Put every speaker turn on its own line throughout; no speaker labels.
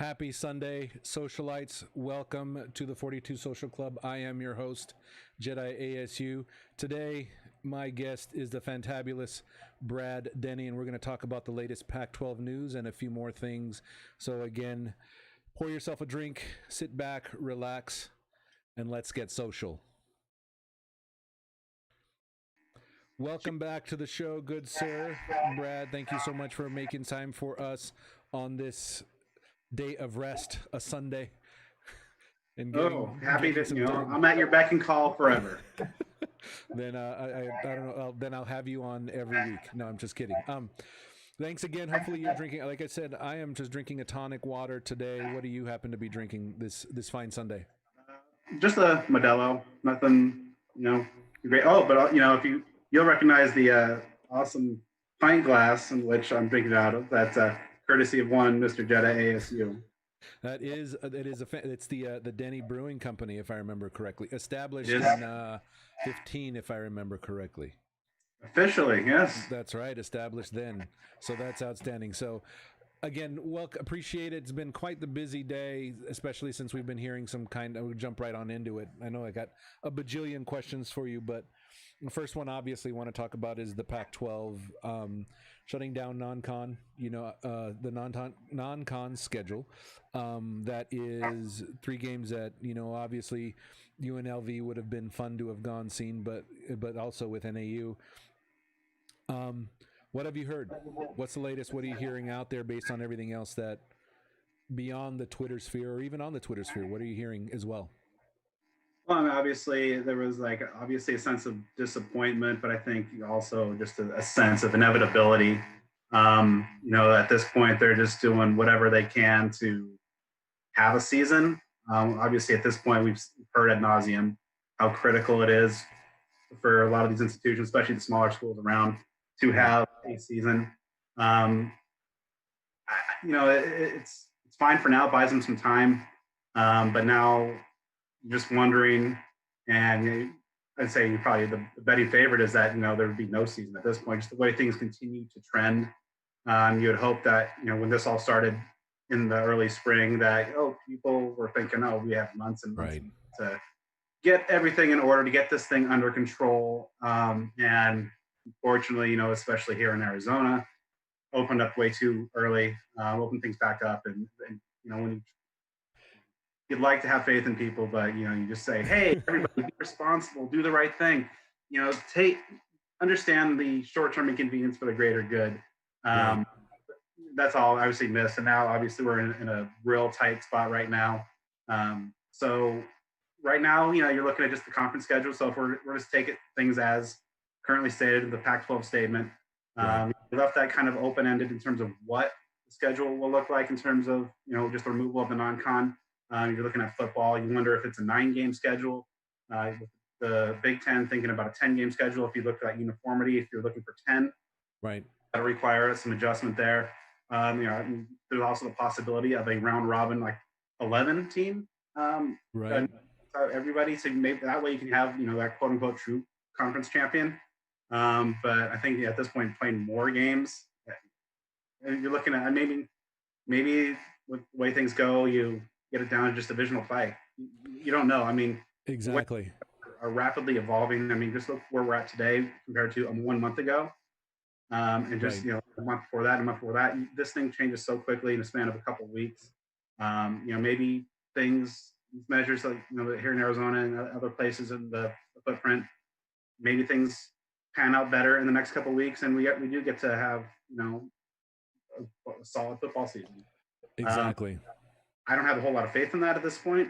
Happy Sunday, socialites. Welcome to the 42 Social Club. I am your host, Jedi ASU. Today, my guest is the fantabulous Brad Denny, and we're going to talk about the latest Pac 12 news and a few more things. So, again, pour yourself a drink, sit back, relax, and let's get social. Welcome back to the show, good sir. Brad, thank you so much for making time for us on this day of rest, a Sunday, and
Happy
getting
to,
some time.
I'm at your beck and call forever.
Then I don't know. Then I'll have you on every week. No, I'm just kidding. Thanks again. Hopefully you're drinking. Like I said, I am just drinking a tonic water today. What do you happen to be drinking this fine Sunday?
Just a Modelo, nothing, great. Oh, but if you'll recognize the awesome pint glass in which I'm drinking out of. That's courtesy of one Mr. Jetta ASU.
It's the Denny Brewing Company, if I remember correctly, established
It is
in 15, if I remember correctly.
officially, yes.
That's right, established then. So that's outstanding. So again, appreciate it. It's been quite the busy day, especially since we've been hearing some kind of, we'll jump right on into it. I know I got a bajillion questions for you, but the first one obviously want to talk about is the Pac-12 shutting down non-con, the non-con schedule. That is 3 games that, obviously UNLV would have been fun to have seen, but also with NAU. What have you heard? What's the latest? What are you hearing out there based on everything else that beyond the Twitter sphere or even on the Twitter sphere? What are you hearing as well?
Well, I mean, obviously there was obviously a sense of disappointment, but I think also just a sense of inevitability. At this point they're just doing whatever they can to have a season. Obviously at this point we've heard ad nauseum how critical it is for a lot of these institutions, especially the smaller schools around, to have a season. Um, it's fine for now, it buys them some time, but now just wondering, and I'd say probably the betting favorite is that there would be no season at this point. Just the way things continue to trend, you would hope that when this all started in the early spring, that people were thinking, we have months and months to get everything in order to get this thing under control. And unfortunately, especially here in Arizona, opened up way too early, opened things back up, and when you'd like to have faith in people, but you just say, hey, everybody, be responsible, do the right thing. Understand the short-term inconvenience for the greater good. That's all obviously missed, and now obviously we're in a real tight spot right now. So right now, you're looking at just the conference schedule. So if we're just taking things as currently stated in the Pac-12 statement, we left that kind of open-ended in terms of what the schedule will look like in terms of just the removal of the non-con. You're looking at football. You wonder if it's a 9-game schedule. The Big Ten thinking about a 10-game schedule. If you look at uniformity, if you're looking for 10, that'll require some adjustment there. There's also the possibility of a round robin 11 team. Everybody, so maybe that way you can have that quote unquote true conference champion. But I think at this point, playing more games, you're looking at maybe with the way things go, you get it down to just divisional play. You don't know. I mean,
exactly.
Are rapidly evolving. I mean, just look where we're at today compared to 1 month ago. And just a month before that, this thing changes so quickly in a span of a couple of weeks. Maybe these measures here in Arizona and other places in the footprint, maybe things pan out better in the next couple of weeks, and we do get to have a solid football season.
Exactly.
I don't have a whole lot of faith in that at this point.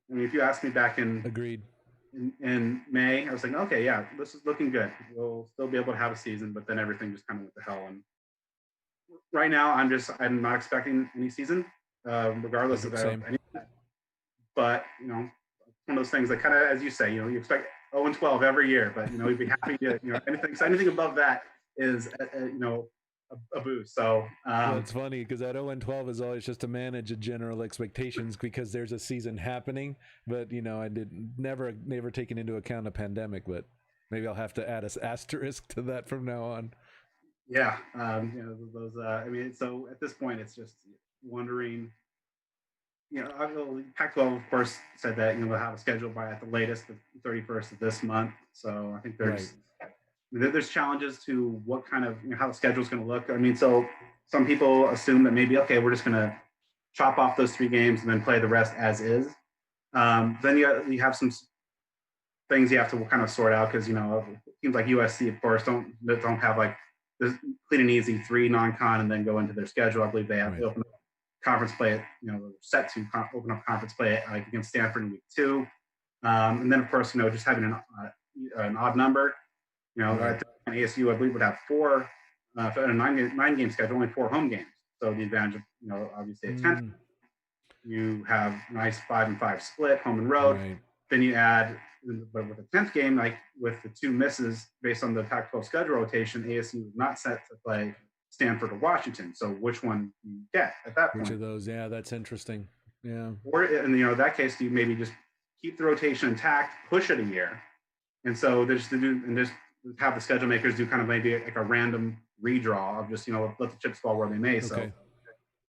I mean, if you asked me back in May, I was like, okay, yeah, this is looking good. We'll still be able to have a season, but then everything just kind of went to hell. And right now, I'm not expecting any season, regardless of anything. But one of those things that kind of, as you say, you expect 0-12 every year, but we'd be happy to anything above that is a boost. So
it's funny because that 0-12 is always just to manage a general expectations because there's a season happening, but I did never taken into account a pandemic, but maybe I'll have to add an asterisk to that from now on.
Yeah, those. I mean, so at this point, it's just wondering Pac-12 of course said that they'll have a schedule by at the latest the 31st of this month. So I think there's challenges to what kind of how the schedule is going to look. I mean, so some people assume that maybe okay, we're just going to chop off those 3 games and then play the rest as is. Then you have some things you have to kind of sort out because teams like USC, of course, don't have like this clean and easy 3 non-con and then go into their schedule. I believe they have they open up conference play. Set to open up conference play like against Stanford in week 2, and then of course just having an odd number. At ASU, I believe would have 4 for a 9-game schedule, only 4 home games. So the advantage of obviously a 10th. You have nice 5-5 split home and road.
Right.
Then you add, but with the 10th game, like with the 2 misses based on the Pac-12 schedule rotation, ASU is not set to play Stanford or Washington. So which one do you get at that point?
Which of those? Yeah, that's interesting. Yeah.
Or in that case, do you maybe just keep the rotation intact, push it a year, and so just have the schedule makers do kind of maybe like a random redraw of just let the chips fall where they may. Okay. So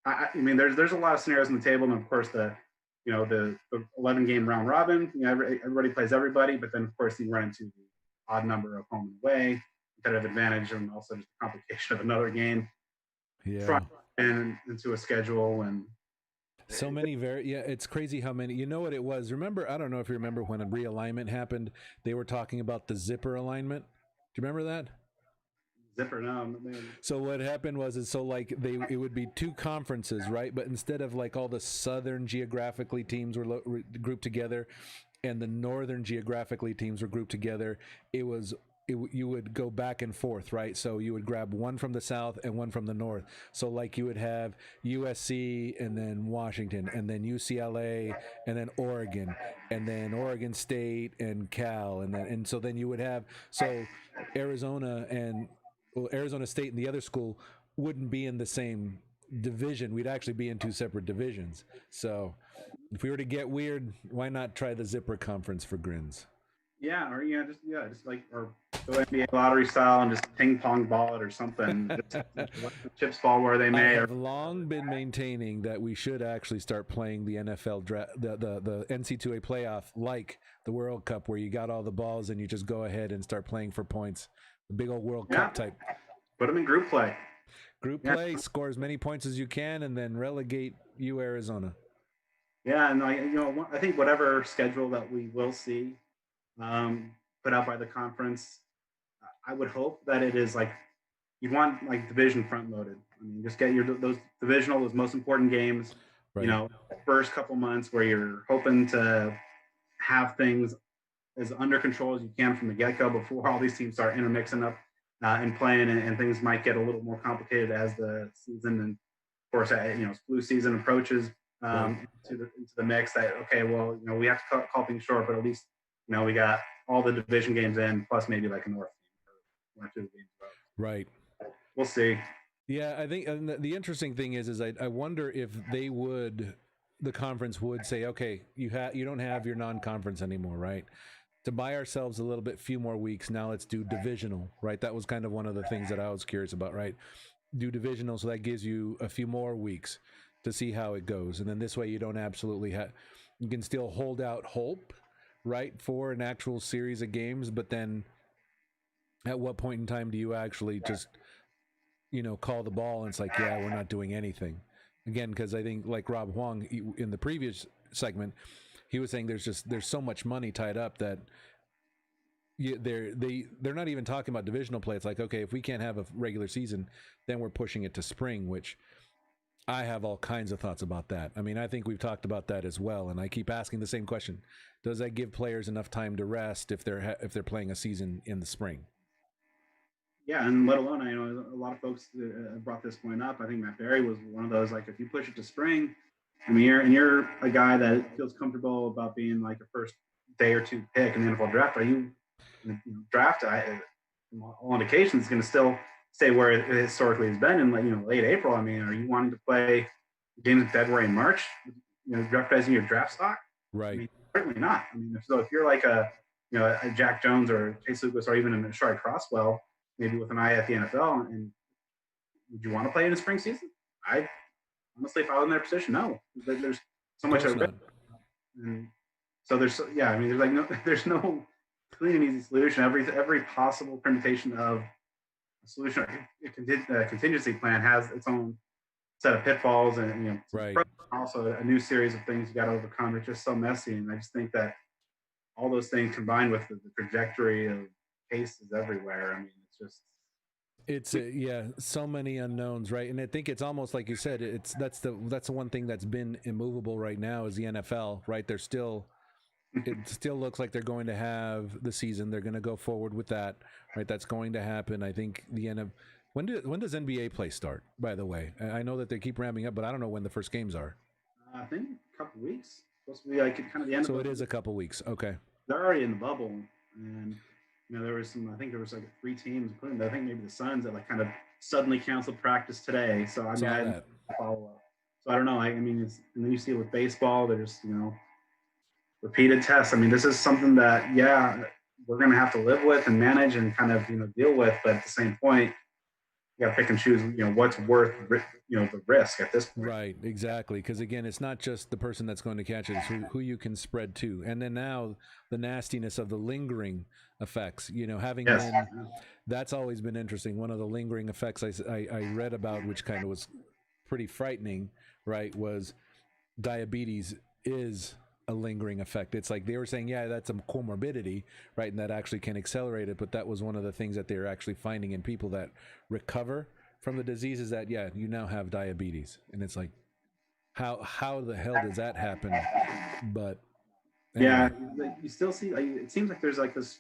I mean, there's a lot of scenarios on the table, and of course the 11-game round robin. Everybody plays everybody, but then of course you run into the odd number of home and away, competitive advantage, and also just the complication of another game.
Yeah.
And into a schedule and
so many it's crazy how many. You know what it was? Remember, I don't know if you remember when a realignment happened, they were talking about the zipper alignment. Do you remember that?
Zipper, no.
So what happened was it would be 2 conferences, right? But instead of like all the southern geographically teams were grouped together and the northern geographically teams were grouped together, you would go back and forth, right? So you would grab one from the south and one from the north. So like you would have USC and then Washington and then UCLA and then Oregon and then Oregon State and Cal and so then you would have Arizona State and the other school wouldn't be in the same division. We'd actually be in 2 separate divisions. So if we were to get weird, why not try the zipper conference for grins?
Yeah, or just like or go NBA lottery style and just ping pong ball it or something. Just let the chips fall where they may.
I have long been maintaining that we should actually start playing the NFL draft, the NC2A playoff like the World Cup, where you got all the balls and you just go ahead and start playing for points. The big old World Cup type.
Put them in group play.
Play, score as many points as you can, and then relegate Arizona.
Yeah, and I think whatever schedule that we will see put out by the conference, I would hope that it is like you want like division front loaded. I mean, just get those most important games. Right. First couple months where you're hoping to have things as under control as you can from the get-go before all these teams start intermixing up and playing, and things might get a little more complicated as the season and of course flu season approaches into the mix. That we have to call things short, but at least we got all the division games in, plus maybe like a North game or 2 games.
Right.
We'll see.
Yeah, I think the interesting thing is I wonder if the conference would say, okay, you don't have your non-conference anymore, right? To buy ourselves a little bit, few more weeks. Now let's do divisional, right? That was kind of one of the things that I was curious about, right? Do divisional, so that gives you a few more weeks to see how it goes, and then this way you don't absolutely you can still hold out hope, right, for an actual series of games, but then at what point in time do you actually just call the ball and it's like, yeah, we're not doing anything again? Because I think like Rob Huang in the previous segment, he was saying there's so much money tied up that they're not even talking about divisional play. It's like, okay, if we can't have a regular season, then we're pushing it to spring, which I have all kinds of thoughts about that. I mean, I think we've talked about that as well, and I keep asking the same question: does that give players enough time to rest if they're playing a season in the spring?
Yeah, and let alone, a lot of folks brought this point up. I think Matt Berry was one of those. Like, if you push it to spring, I mean, you're a guy that feels comfortable about being like a first day or 2 pick in the NFL draft. Are you draft? All indications, going to still stay where it historically has been in late April. I mean, are you wanting to play games in February and March? Jeopardizing your draft stock?
Right.
I mean, certainly not. I mean, if you're like a Jack Jones or Chase Lucas or even a Shari Crosswell, maybe with an eye at the NFL, and would you want to play in the spring season? Honestly, if I was in their position, no. There's so
Of
much
course
at risk.
not.
And so yeah, I mean, there's like no, there's no clean and easy solution. Every possible permutation of a solution, a contingency plan has its own set of pitfalls, and
Right.
also a new series of things you got to overcome. It's just so messy, and I just think that all those things combined with the trajectory of cases everywhere. I mean, it's just
It's yeah, so many unknowns, right? And I think it's almost like you said. It's that's the one thing that's been immovable right now is the NFL, right? They're still it still looks like they're going to have the season. They're going to go forward with that, right? That's going to happen. I think the end of when does NBA play start? By the way, I know that they keep ramping up, but I don't know when the first games are.
I think a couple of weeks. Supposed to be like kind of the end of
So it
the.
is a couple weeks. Okay,
They're already in the bubble, and there was some. I think there was like 3 teams, including I think maybe the Suns that like kind of suddenly canceled practice today. So I mean, I
saw
had
that.
follow up. So I don't know. I mean, and then you see it with baseball. There's repeated tests. I mean, this is something that we're going to have to live with and manage and kind of deal with. But at the same point, you got to pick and choose. What's worth the risk at this point.
Right, exactly. Because again, it's not just the person that's going to catch it; it's who you can spread to. And then now the nastiness of the lingering effects. Having
Yes.
been that's always been interesting. One of the lingering effects I read about, which kind of was pretty frightening, right, was diabetes is a lingering effect. It's like they were saying, yeah, that's a comorbidity, right, and that actually can accelerate it. But that was one of the things that they're actually finding in people that recover from the disease is that you now have diabetes, and it's like how the hell does that happen? But
Yeah,
anyway,
you still see. It seems like there's like this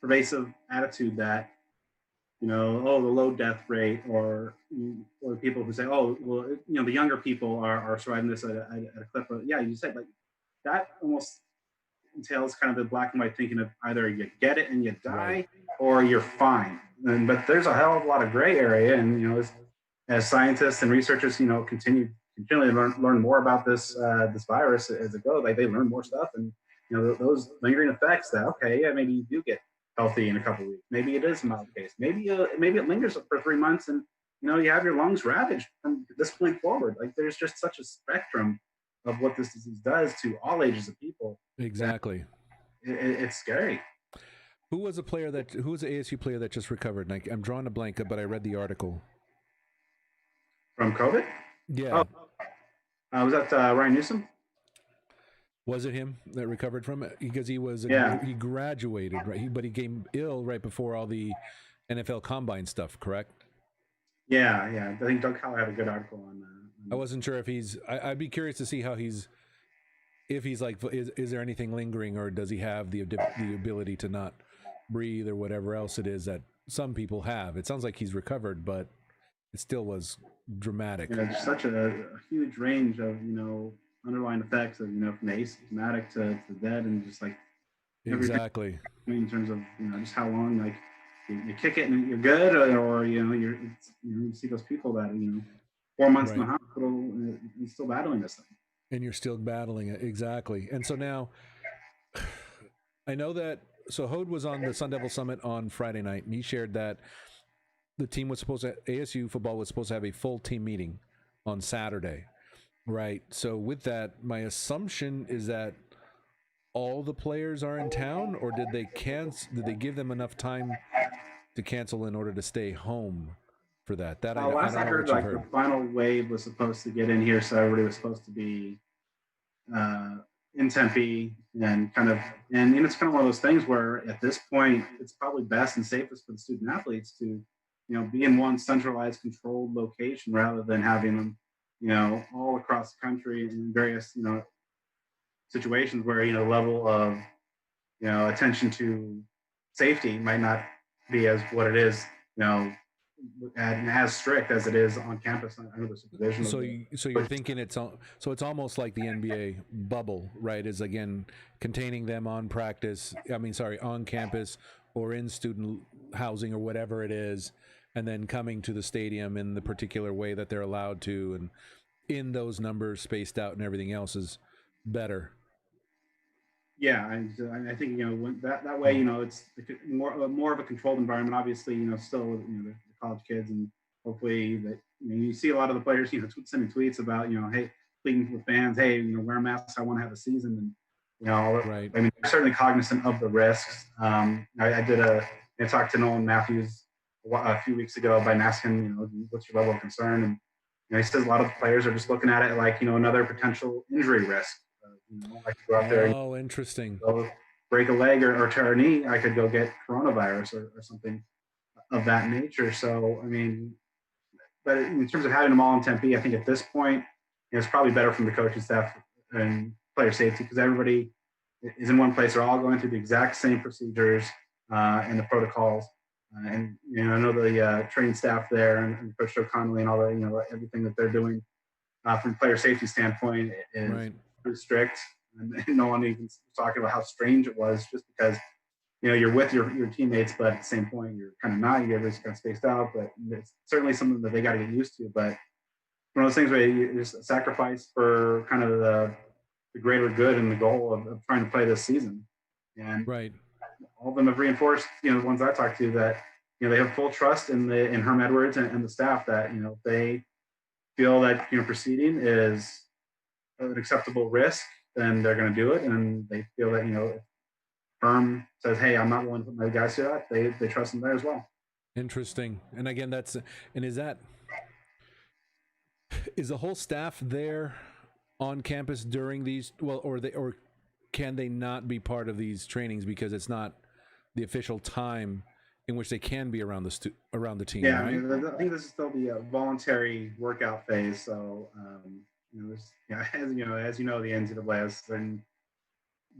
pervasive attitude that oh, the low death rate, or people who say, oh, well, the younger people are surviving this at a clip. Of, yeah, you said like that almost entails kind of the black and white thinking of either you get it and you die,
right,
or you're fine. But there's a hell of a lot of gray area, and as scientists and researchers, continually learn more about this virus as it goes. Like they learn more stuff, and those lingering effects. That okay, yeah, maybe you do get healthy in a couple of weeks. Maybe it is a mild case. Maybe it lingers for 3 months, and you have your lungs ravaged from this point forward. Like there's just such a spectrum of what this disease does to all ages of people.
exactly.
It's scary.
Who was the ASU player that just recovered? And I'm drawing a blank, but I read the article.
From COVID?
Yeah,
Oh, was that Ryan Newsom?
was it him that recovered from it? Because
Yeah.
he graduated, right? But he came ill right before all the NFL Combine stuff, correct?
Yeah. I think Doug Howell had a good article on
I wasn't sure if I'd be curious to see how if he's like, is there anything lingering, or does he have the ability to not breathe or whatever else it is that some people have? It sounds like he's recovered, but it still was dramatic.
there's such a huge range of underlying effects of from asymptomatic to dead, and just like everything
Exactly.
in terms of just how long like you kick it and you're good, or you see those people that 4 months in the
Right.
hospital and still battling this thing.
And you're still battling it. Exactly. And so now I know that. So Hode was on the Sun Devil Summit on Friday night, and he shared that the team was supposed to, ASU football was supposed to have a full team meeting on Saturday, right? So with that, my assumption is that all the players are in town, or did they cancel? Did they give them enough time to cancel in order to stay home for that? That I
Last
don't
I
know
heard,
what you've
like the
heard.
final wave was supposed to get in here, so everybody was supposed to be uh, in Tempe, and it's kind of one of those things where at this point it's probably best and safest for the student athletes to be in one centralized controlled location rather than having them all across the country in various situations where the level of attention to safety might not be as what it is and as strict as it is on campus under the supervision of
So,
the.
so you're thinking it's almost like the NBA bubble, right? Is again containing them on practice. I mean, sorry, on campus or in student housing or whatever it is, and then coming to the stadium in the particular way that they're allowed to, and in those numbers spaced out, and everything else is better.
Yeah, I think that way it's more of a controlled environment. Obviously, still the college kids, and hopefully that you see a lot of the players sending tweets about hey, speaking to the fans, hey, wear masks. I want to have a season, and
Right.
I mean, they're certainly cognizant of the risks. I talked to Nolan Matthews a few weeks ago by asking, what's your level of concern, and he says a lot of players are just looking at it like another potential injury risk. I could go out there.
Oh, interesting.
Break a leg or tear a knee, I could go get coronavirus or something of that nature. So, I mean, but in terms of having them all in Tempe, I think at this point, it's probably better from the coaching staff and player safety because everybody is in one place. They're all going through the exact same procedures and the protocols. And I know the training staff there and Coach Joe Connolly and all the everything that they're doing from a player safety standpoint is pretty strict. And no one even was talking about how strange it was just because you're with your teammates, but at the same point you're kind of not. Everybody's kind of spaced out, but it's certainly something that they got to get used to. But one of those things where you just sacrifice for kind of the greater good and the goal of trying to play this season. And all of them have reinforced, the ones I talked to, that they have full trust in Herm Edwards and the staff that they feel that proceeding is an acceptable risk, then they're going to do it. And they feel that if Herm says, hey, I'm not willing to put my guys through that, they trust him there as well.
Interesting. And again, is the whole staff there on campus during these, or can they not be part of these trainings because it's not the official time in which they can be around the team?
Yeah,
right?
I mean, I think this is still the voluntary workout phase. So, as you know, the NCAA has been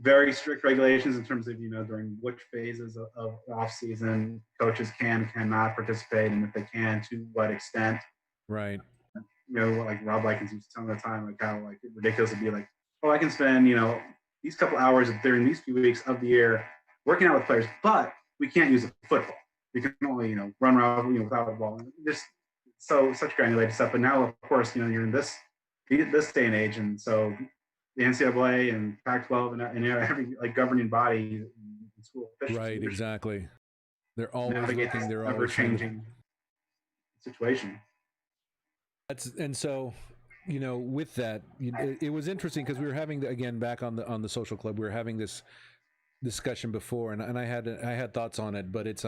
very strict regulations in terms of during which phases of off season coaches cannot participate, and if they can, to what extent.
Right.
Like Rob Likens used to tell me the time, like how like ridiculous it'd be, like, oh, I can spend these couple hours during these few weeks of the year working out with players, but we can't use a football. We can only run around without a ball. Just such granulated stuff. But now, of course, you're in this day and age, and so the NCAA and Pac-12 and every like governing body in school officials.
Right, exactly. They're always looking. They're always
changing situation.
And so, with that, it was interesting because we were having again back on the social club. We were having this discussion before, and I had thoughts on it, but it's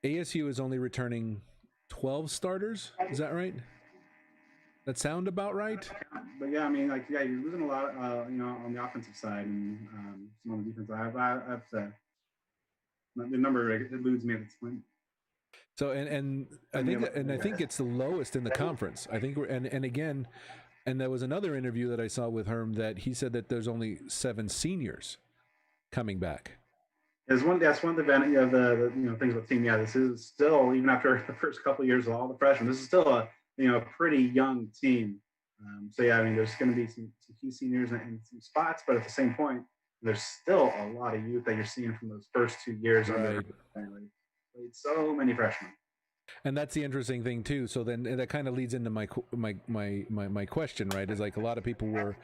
ASU is only returning 12 starters. Is that right? That sound about right?
But yeah, I mean, you're losing a lot, on the offensive side and some on the defense side. I have to, the number eludes me at this point.
So and I think it's the lowest in the conference. I think and again, and there was another interview that I saw with Herm that he said that there's only 7 seniors coming back.
That's one of the things with the team. Yeah, this is still, even after the first couple of years of all the freshmen, this is still a pretty young team. So yeah, I mean, there's going to be some key seniors and some spots, but at the same point, there's still a lot of youth that you're seeing from those first 2 years.
Right.
Played so many freshmen.
And that's the interesting thing too. So then that kind of leads into my question, right? Is like a lot of people were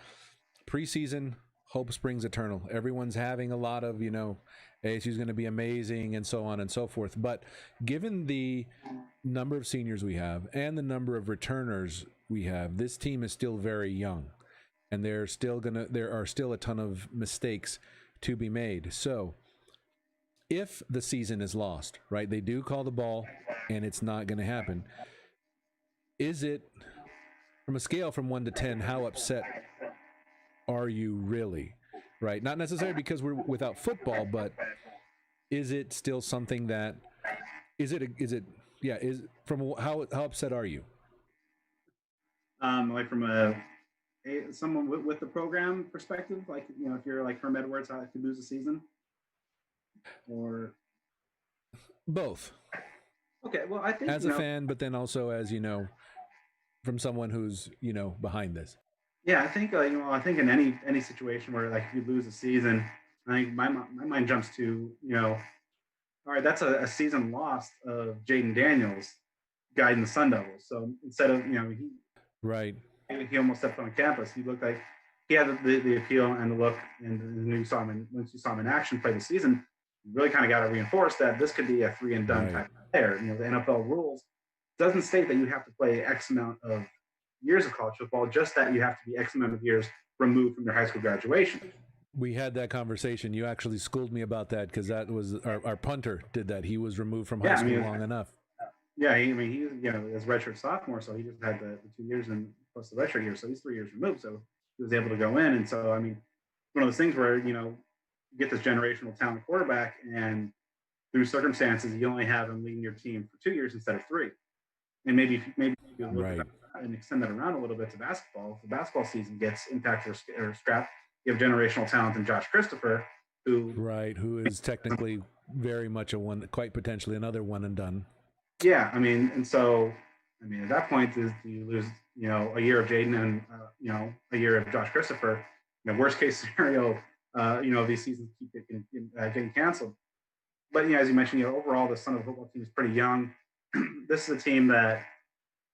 preseason, hope springs eternal. Everyone's having a lot of, ASU's going to be amazing and so on and so forth. But given the number of seniors we have and the number of returners we have, this team is still very young, and there are still a ton of mistakes to be made. So if the season is lost, right, they do call the ball and it's not going to happen. Is it, from a scale from 1 to 10, how upset are you really? Right? Not necessarily because we're without football, but is it still something that how upset are you?
Like from someone with the program perspective, like, if you're like Herm Edwards, how I could lose a season, or
both.
Okay, well, I think
as a fan, but then also as from someone who's behind this.
Yeah, I think I think in any situation where like you lose a season, I think my mind jumps to all right, that's a season lost of Jaden Daniels guiding the Sun Devils. So instead of he almost stepped on campus. He looked like he had the appeal and the look, and once you saw him in action play the season, you really kind of got to reinforce that this could be a 3 and done type of player. The NFL rules doesn't state that you have to play X amount of years of college football, just that you have to be X amount of years removed from their high school graduation.
We had that conversation. You actually schooled me about that because that was our punter did that. He was removed from high school long enough.
Yeah, he as redshirt sophomore, so he just had the 2 years and plus the redshirt year, so he's 3 years removed. So he was able to go in, and so I mean, one of those things where you get this generational talent quarterback, and through circumstances, you only have him leading your team for 2 years instead of 3, and maybe you look at that and extend that around a little bit to basketball. If the basketball season gets impacted or strapped, you have generational talent in Josh Christopher, who
is technically very much quite potentially another one and done.
Yeah, I mean, and so I mean, at that point, is you lose a year of Jaden and a year of Josh Christopher. Worst case scenario, these seasons keep getting canceled. But as you mentioned, overall the Sun of the football team is pretty young. This is a team that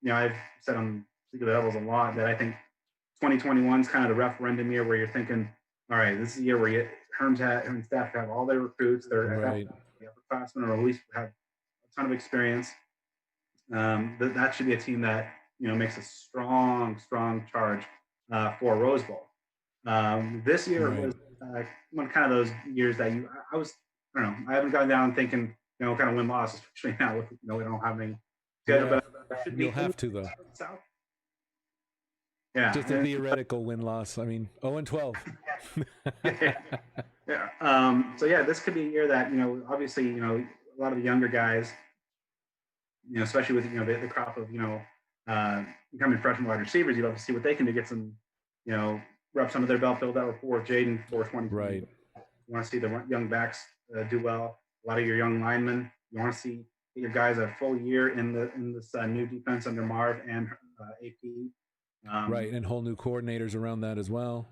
I've said on League of the Devils a lot that I think 2021 is kind of the referendum year where you're thinking, all right, this is the year where Herm's staff have all their recruits, their upperclassmen, or at least have a ton of experience. That should be a team that makes a strong charge for a Rose Bowl. This year was one kind of those years that I haven't gotten down thinking kind of win loss, especially now with we don't have any schedule.
Yeah. But you'll have to though.
South. Yeah,
just a theoretical win loss. I mean, 0-12.
Yeah. So yeah, this could be a year that obviously a lot of the younger guys, especially with the crop of becoming freshman wide receivers, you'd love to see what they can do, get some reps under their belt, build that rapport with Jaden for 20.
Right.
You want to see the young backs do well. A lot of your young linemen. You want to see your guys a full year in this new defense under Marv and AP.
Right, and whole new coordinators around that as well.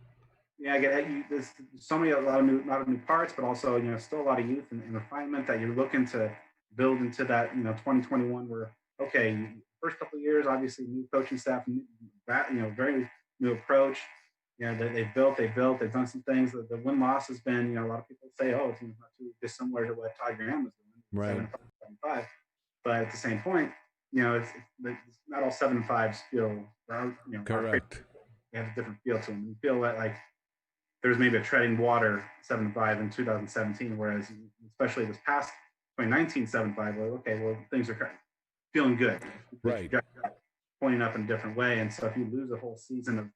Yeah, there's a lot of new parts, but also still a lot of youth and refinement that you're looking to build into that 2021. Where first couple of years, obviously new coaching staff, very new approach. They've done some things. The win loss has been a lot of people say, oh, it's not too dissimilar to what Todd Graham was doing,
right?
7-5. But at the same point, it's not all 7-5s feel
correct.
They have a different feel to them. You feel like there's maybe a treading water 7-5 in 2017, whereas especially this past 2019 7-5, things are feeling good,
right?
Pointing up in a different way. And so if you lose a whole season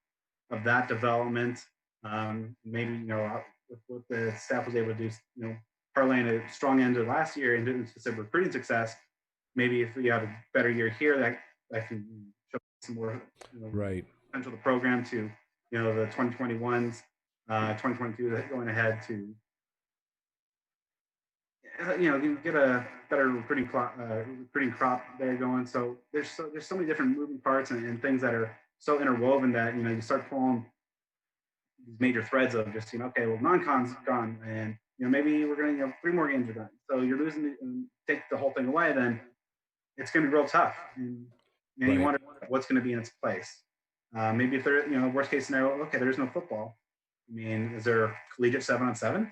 of that development, maybe with what the staff was able to do, parlaying a strong end of last year into specific recruiting success. Maybe if you have a better year here, that can show some more
right
potential of the program to the 2021s, 2022 going ahead to get a better recruiting crop there going. So there's so many different moving parts and things that are so interwoven that you start pulling these major threads of just non-con's gone, and maybe we're going to 3 more games are done. So you're losing and take the whole thing away, then it's going to be real tough. And you wonder what's going to be in its place. Maybe if there, worst case scenario, there's no football. I mean, is there collegiate 7-on-7? I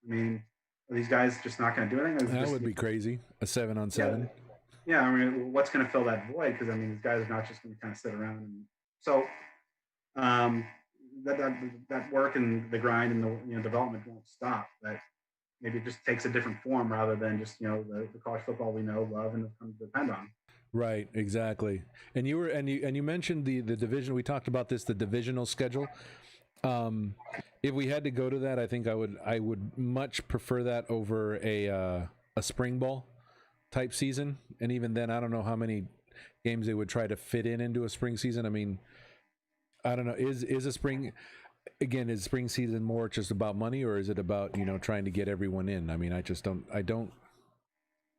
mean, are these guys just not going to do anything?
That would be crazy. A 7-on-7.
Yeah, I mean, what's going to fill that void? Because these guys are not just going to kind of sit around. And so that work and the grind and the development won't stop. But maybe it just takes a different form rather than just the college football we know, love, and come to depend on.
Right, exactly. And you mentioned the division. We talked about this, the divisional schedule. If we had to go to that, I think I would much prefer that over a spring ball type season. And even then, I don't know how many games they would try to fit into a spring season. I mean, I don't know. Is spring season more just about money, or is it about trying to get everyone in? I mean, I don't.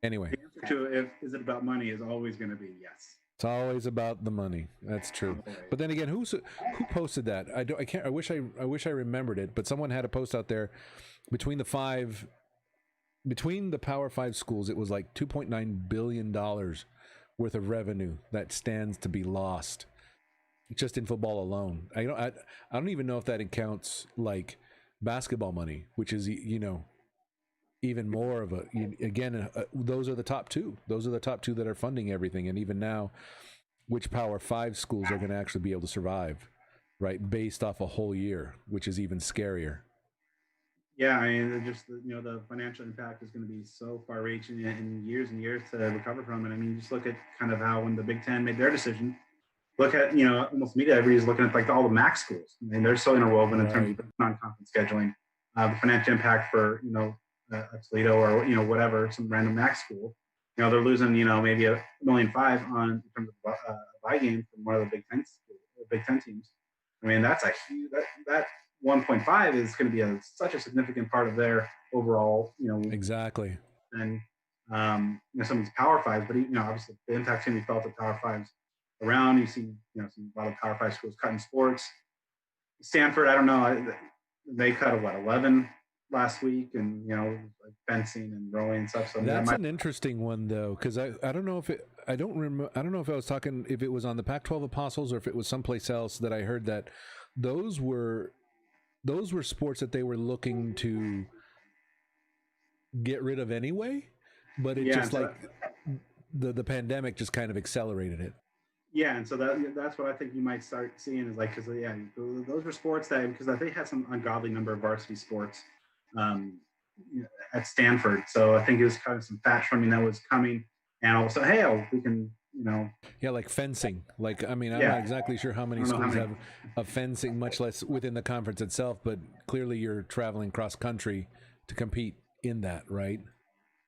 Anyway,
the answer to is it about money is always going to be yes.
It's always about the money. That's true. But then again, who posted that? I wish I remembered it. But someone had a post out there between the Power 5 schools. It was like $2.9 billion worth of revenue that stands to be lost just in football alone. I don't even know if that accounts like basketball money, which is even more of those are the top two. Those are the top two that are funding everything. And even now, which Power 5 schools are going to actually be able to survive, right? Based off a whole year, which is even scarier.
Yeah, I mean, just the financial impact is going to be so far-reaching in years and years to recover from it. I mean, just look at kind of how when the Big Ten made their decision. Look at almost media everybody's looking at like all the MAC schools. I mean, they're so interwoven in terms of non-conference scheduling. The financial impact for a Toledo or whatever, some random MAC school. They're losing maybe $1.5 million on in terms of buy game from one of the Big Ten teams. I mean, that's a huge that 1.5 is going to be such a significant part of their overall
exactly.
And some of these Power Fives, but obviously the impact can be felt at Power Fives around. You see a lot of Power Five schools cutting sports. Stanford, I don't know, they cut 11 last week, and like fencing and rowing and stuff. So
that's an interesting one though, because I don't know if I don't know if I was talking if it was on the Pac-12 Apostles or if it was someplace else that I heard that those were sports that they were looking to get rid of anyway, but it just like the pandemic just kind of accelerated it.
Yeah, and so that's what I think you might start seeing is like, because those were sports because they had some ungodly number of varsity sports at Stanford. So I think it was kind of some fat trimming that was coming, and also, hey, we can
yeah, like fencing. Like, I mean, I'm not exactly sure how many schools have a fencing, much less within the conference itself, but clearly you're traveling cross country to compete in that, right?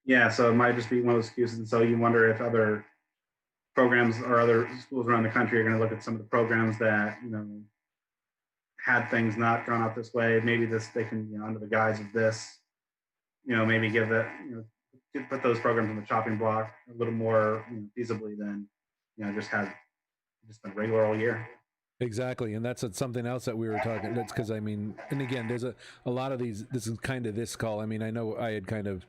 Yeah, so it might just be one of those excuses, and so you wonder if other programs or other schools around the country are going to look at some of the programs that had things not gone out this way. Maybe they can under the guise of this, maybe give that put those programs on the chopping block a little more feasibly than just been regular all year.
Exactly, and that's something else that we were talking. That's because I mean, and again, there's a lot of these. This is kind of this call. I mean, I know I had kind of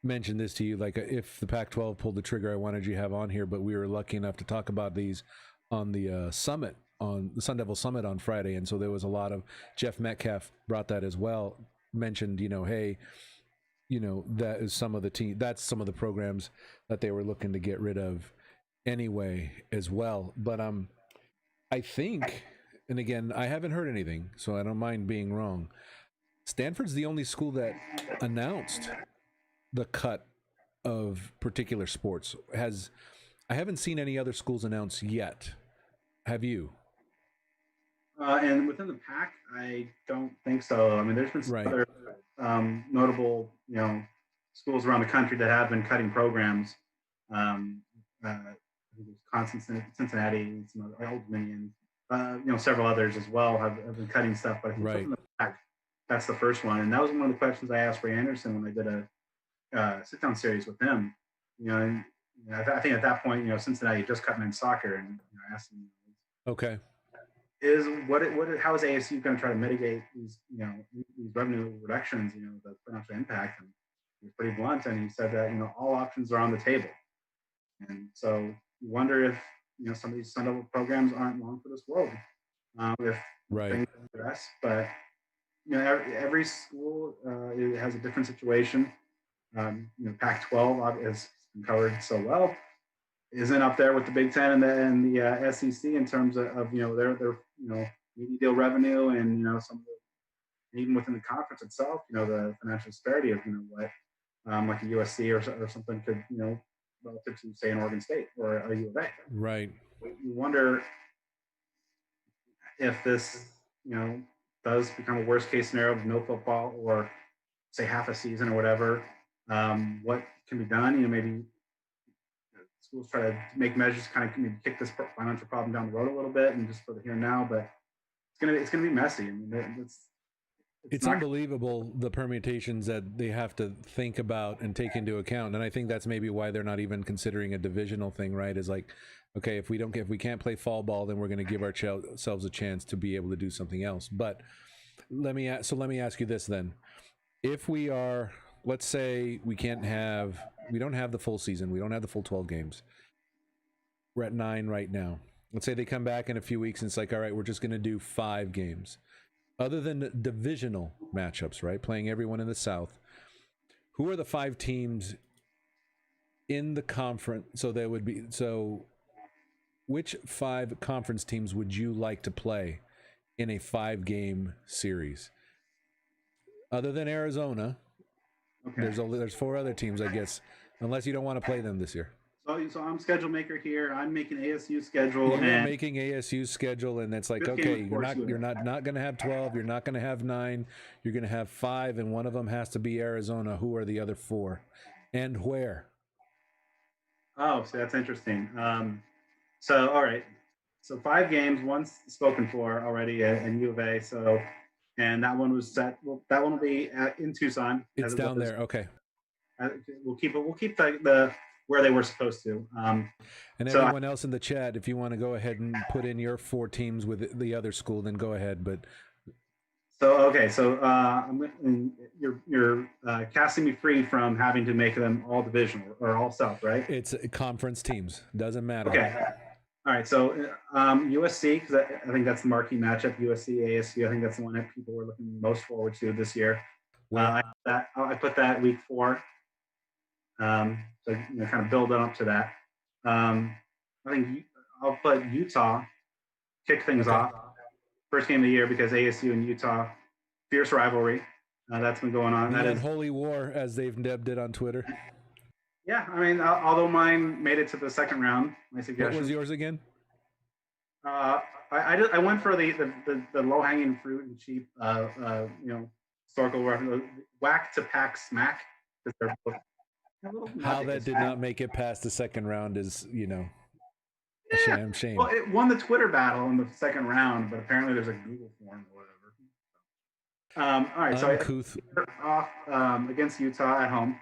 mentioned this to you, like if the Pac-12 pulled the trigger, I wanted you to have on here, but we were lucky enough to talk about these on the summit, on the Sun Devil Summit on Friday, and so there was a lot of Jeff Metcalf brought that as well. Mentioned, hey, that is some of the team. That's some of the programs that they were looking to get rid of anyway as well. But I think, and again, I haven't heard anything, so I don't mind being wrong. Stanford's the only school that announced the cut of particular sports. I haven't seen any other schools announce yet. Have you?
And within the pack, I don't think so. I mean, there's been some other notable, schools around the country that have been cutting programs. Wisconsin, Cincinnati, some Old Dominion, several others as well have been cutting stuff. But I think
right.
the pack, that's the first one, and that was one of the questions I asked Ray Anderson when I did a sit-down series with him. I think at that point, Cincinnati just cut men's soccer, and I asked him,
okay,
how is ASU going to try to mitigate these revenue reductions, the financial impact? And he was pretty blunt, and he said that all options are on the table. And so you wonder if some of these Sun Devil programs aren't long for this world if things address. But every school has a different situation. Pac-12 has been covered so well, isn't up there with the Big Ten and the SEC in terms of their media deal revenue and some of the, even within the conference itself, the financial disparity of what like a USC or something could relative to say an Oregon State or a U of A.
Right.
You wonder if this does become a worst case scenario of no football or say half a season or whatever. What can be done? Maybe schools try to make measures, kind of maybe kick this financial problem down the road a little bit, and just for the here and now. But it's gonna be messy. I mean,
it's unbelievable the permutations that they have to think about and take into account. And I think that's maybe why they're not even considering a divisional thing, right? Is like, okay, if we can't play fall ball, then we're going to give ourselves a chance to be able to do something else. But let me ask you this then: if we are, let's say we don't have the full season, we don't have the full 12 games. We're at 9 right now. Let's say they come back in a few weeks and it's like, all right, we're just going to do 5 games. Other than divisional matchups, right? Playing everyone in the South. Who are the 5 teams in the conference? So which 5 conference teams would you like to play in a 5-game series? Other than Arizona,
Okay.
there's 4 other teams, I guess, unless you don't want to play them this year.
So I'm schedule maker here. I'm making ASU schedule.
You are making ASU's schedule, and it's like, okay,
game,
you're not going to have 12, you're not going to have 9, you're going to have 5, and one of them has to be Arizona. Who are the other 4, and where?
Oh, so that's interesting. So all right, so 5 games, one's spoken for already in U of A. So, and that one was set. Well, that one will be in Tucson.
It's down there. Okay.
We'll keep the where they were supposed to.
And everyone else in the chat, if you want to go ahead and put in your 4 teams with the other school, then go ahead. But
you're casting me free from having to make them all divisional or all South, right?
It's conference teams. Doesn't matter.
Okay. All right. So USC, because I think that's the marquee matchup. USC ASU. I think that's the one that people were looking most forward to this year. I put that week 4. So kind of build up to that. I think I'll put Utah kick things off. First game of the year because ASU and Utah, fierce rivalry. That's been going on.
That is holy war, as they've dubbed it on Twitter.
Yeah, I mean, although mine made it to the second round, my suggestion.
What was yours again?
I went for the low hanging fruit and cheap, historical reference, whack to pack smack.
How that did not make it past the second round is, a shame.
Well, it won the Twitter battle in the second round, but apparently there's a Google form or whatever. All right,
Uncouth.
so off against Utah at home.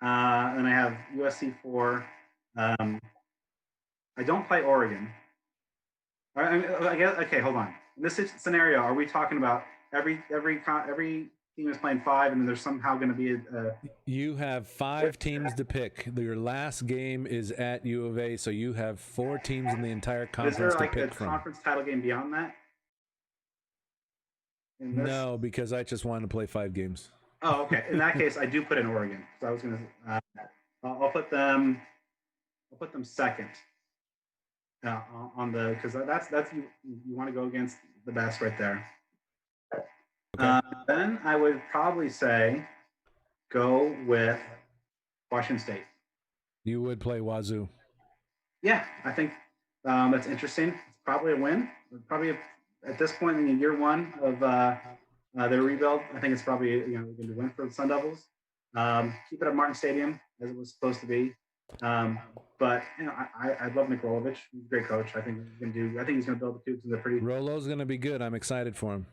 And I have USC 4. I don't play Oregon. I guess, okay, hold on. In this scenario, are we talking about every team is playing 5, and then there's somehow going to be
You have 5 teams to pick. Your last game is at U of A, so you have 4 teams in the entire conference to pick from. Is there
a conference title game beyond that?
No, because I just wanted to play 5 games.
Oh, okay. In that case, I do put in Oregon. So I was going to. I'll put them second. On the because that's you want to go against the best right there. Okay. Then I would probably say go with Washington State.
You would play Wazoo.
Yeah, I think that's interesting. It's probably a win. Probably at this point in year 1 of their rebuild, I think it's probably going to win for the Sun Devils. Keep it at Martin Stadium as it was supposed to be. But I love Nick Rolovich. He's a great coach. I think he's going to build the Cougs into pretty.
Rolo's going to be good. I'm excited for him.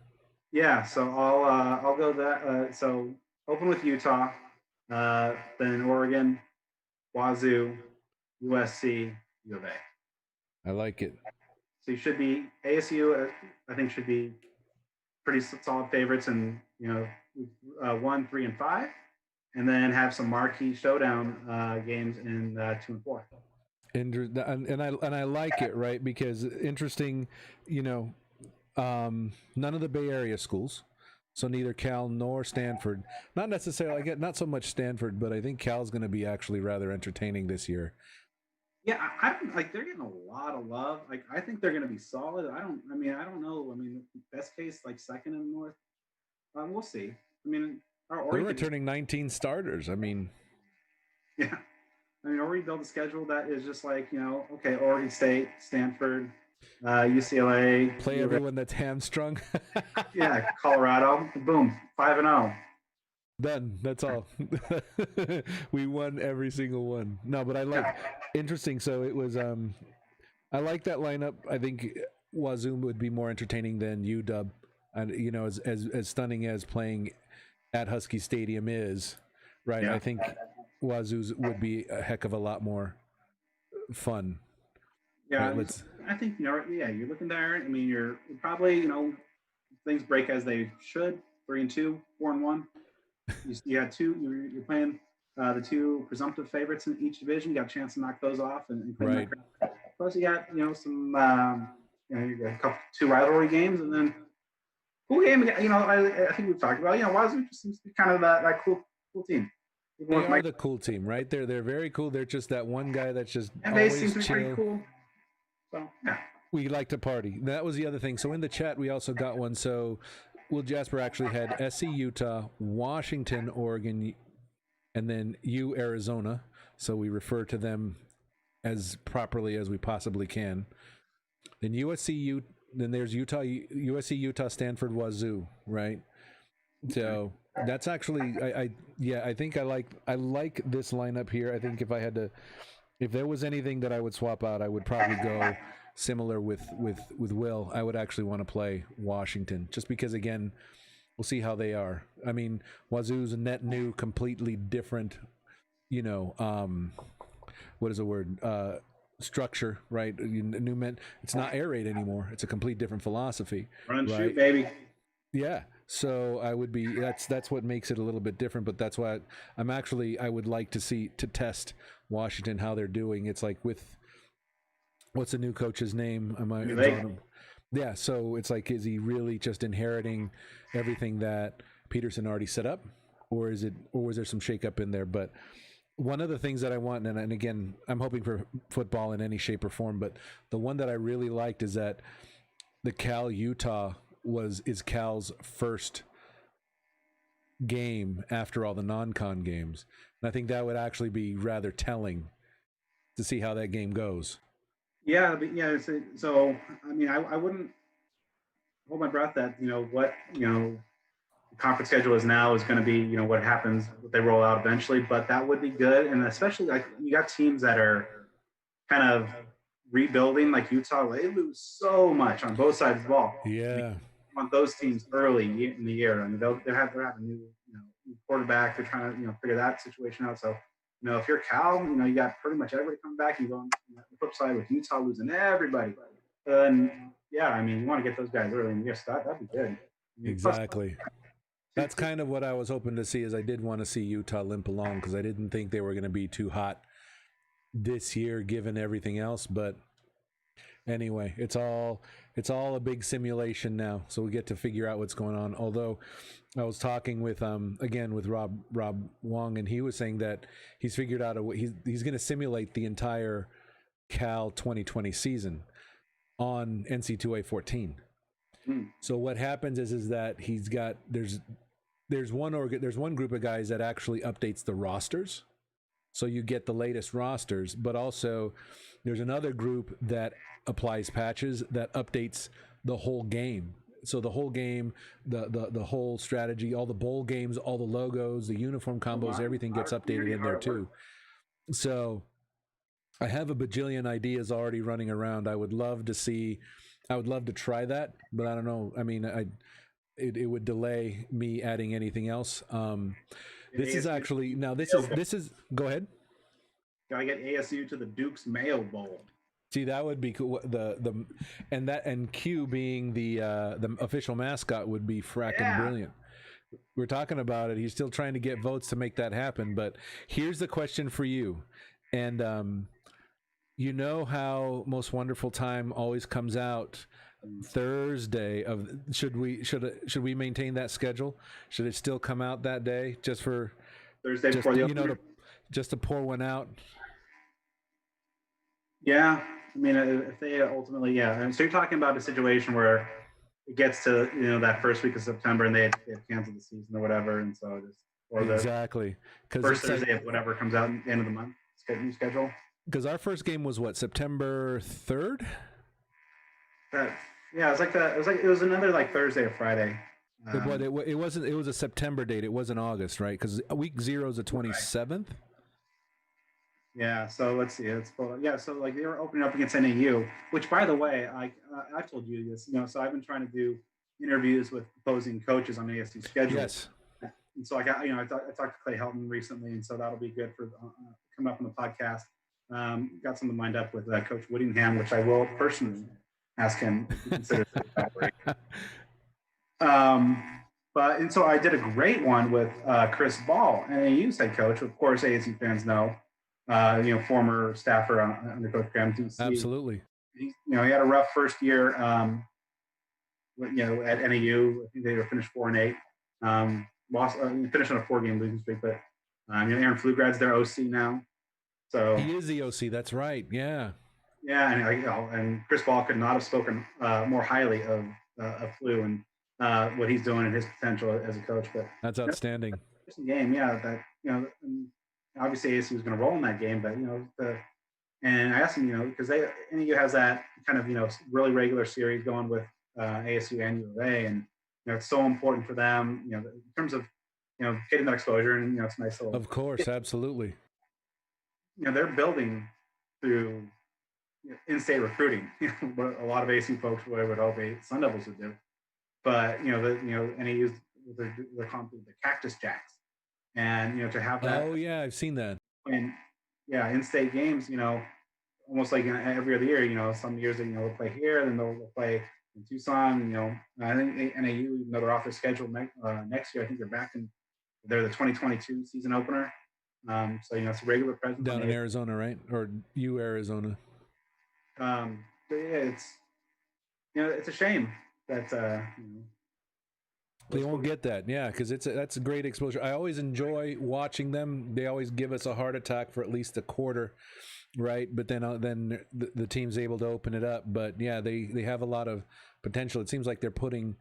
Yeah, so I'll go that. So open with Utah, then Oregon, Wazoo, USC, U of A.
I like it.
So you should be ASU. I think should be pretty solid favorites, and 1, 3, and 5, and then have some marquee showdown games in 2 and 4.
And I like it, right? Because interesting, none of the Bay Area schools, so neither Cal nor Stanford. Not necessarily, not so much Stanford, but I think Cal's going to be actually rather entertaining this year.
Yeah, I they're getting a lot of love. Like, I think they're going to be solid. I don't know. I mean, best case, second in the North. We'll see. I mean,
they're returning 19 starters. I mean,
yeah. I mean, or we build a schedule that is just okay, Oregon State, Stanford, UCLA.
Play everyone that's hamstrung.
Yeah, Colorado. Boom, 5-0.
Done. That's all. We won every single one. No, but I like interesting. So it was. I like that lineup. I think Wazoo would be more entertaining than UW, and as stunning as playing at Husky Stadium is, right? Yeah. I think Wazoo's would be a heck of a lot more fun.
Yeah, right, I think you're looking there. I mean, you're probably things break as they should. 3-2, 4-1. You had 2. You're playing the 2 presumptive favorites in each division. You got a chance to knock those off and
right.
Plus, you got some you got a couple 2 rivalry games, and then cool game. I think we've talked about Wazoo just seems to be kind of that cool team. Even
They
with
are
Mike,
the cool team, right? They're very cool. They're just that one guy that's just
and they seem
always
to be pretty
chill.
cool. So yeah.
We like to party. That was the other thing. So in the chat, we also got one. So Will Jasper actually had SC Utah, Washington, Oregon, and then U Arizona. So we refer to them as properly as we possibly can. Then USC, then there's Utah, USC, Utah, Stanford, Wazoo, right? So that's actually, I think I like this lineup here. I think if there was anything that I would swap out, I would probably go similar with Will. I would actually want to play Washington just because, again, we'll see how they are. I mean, Wazoo's a net new, completely different, what is the word? Structure, right? It's not air raid anymore. It's a complete different philosophy.
Run and
right?
shoot, baby.
Yeah. So I would be that's what makes it a little bit different, but that's why I would like to test Washington how they're doing. It's like with what's the new coach's name? Am I drawing him? Yeah, so it's like, is he really just inheriting everything that Peterson already set up, or was there some shakeup in there? But one of the things that I want, and again, I'm hoping for football in any shape or form, but the one that I really liked is that the Cal Utah is Cal's first game after all the non-con games, and I think that would actually be rather telling to see how that game goes.
Yeah, but yeah. So I mean, I wouldn't hold my breath that what the conference schedule is now is going to be what happens, what they roll out eventually. But that would be good, and especially like you got teams that are kind of rebuilding, like Utah. They lose so much on both sides of the ball.
Yeah.
I mean, on those teams early in the year. I mean, they're having a new quarterback. They're trying to figure that situation out. So if you're Cal, you got pretty much everybody coming back. You go on the flip side with Utah losing everybody. And yeah, I mean, you want to get those guys early in the year. So that'd be good.
Exactly. That's kind of what I was hoping to see. Is I did want to see Utah limp along because I didn't think they were going to be too hot this year, given everything else. But anyway, it's all a big simulation now, so we get to figure out what's going on. Although I was talking with with Rob Wong, and he was saying that he's figured out he's going to simulate the entire Cal 2020 season on NC2A 14. So what happens is that there's one group of guys that actually updates the rosters, so you get the latest rosters, but also there's another group that applies patches that updates the whole game. So the whole game, the whole strategy, all the bowl games, all the logos, the uniform combos, everything gets updated in there too. So I have a bajillion ideas already running around. I would love to try that, but I don't know. I mean, it would delay me adding anything else. This is actually this is go ahead.
Gotta get ASU to the Duke's Mayo Bowl.
See, that would be cool. And Q being the official mascot would be fracking brilliant. We're talking about it. He's still trying to get votes to make that happen. But here's the question for you, and you know how Most Wonderful Time always comes out Thursday of should we maintain that schedule? Should it still come out that day just for
Thursday before the opener?
Just to pour one out?
Yeah, I mean, if they ultimately, and so you're talking about a situation where it gets to that first week of September and they have canceled the season or whatever, and so
exactly
because first Thursday of whatever comes out at the end of the month new schedule.
Because our first game was what, September 3rd?
It was another like Thursday or Friday.
It wasn't. It was a September date. It wasn't August, right? Because week 0 is the 27th. Right.
Yeah. So let's see. So like they were opening up against NAU, which by the way, I told you this. So I've been trying to do interviews with opposing coaches on ASU schedule.
Yes.
And so I got I talked to Clay Helton recently, and so that'll be good for coming up on the podcast. Got something lined up with Coach Whittingham, which I will personally ask him if he considers it collaborate. And so I did a great one with Chris Ball, NAU's head coach. Of course, ASU fans know, former staffer under Coach Graham.
Absolutely.
He had a rough first year. At NAU, I think they were finished 4-8. Finished on a 4-game losing streak, but Aaron Flugrad's their OC now. So
he is the OC. That's right. Yeah.
yeah, and Chris Ball could not have spoken more highly of Flu and what he's doing and his potential as a coach. But
that's outstanding.
Game, yeah, that obviously ASU was going to roll in that game, but and I asked him, because NAU has that kind of really regular series going with ASU and U of A, and it's so important for them, in terms of getting that exposure, and it's nice. Little,
of course, absolutely.
They're building through in-state recruiting, what a lot of ASU folks would hope Sun Devils would do. But NAU's the Cactus Jacks, and to have that.
Oh yeah, I've seen that.
And yeah, in-state games, almost like every other year. Some years they'll play here, then they'll play in Tucson. I think NAU, even though they're off their schedule next year, I think they're back in. They're the 2022 season opener. So it's a regular presence
down in Arizona, right? Or Arizona.
But yeah, it's a shame that
they won't get that, yeah, because that's a great exposure. I always enjoy watching them. They always give us a heart attack for at least a quarter, right? But then the team's able to open it up. But yeah, they have a lot of potential. It seems like they're putting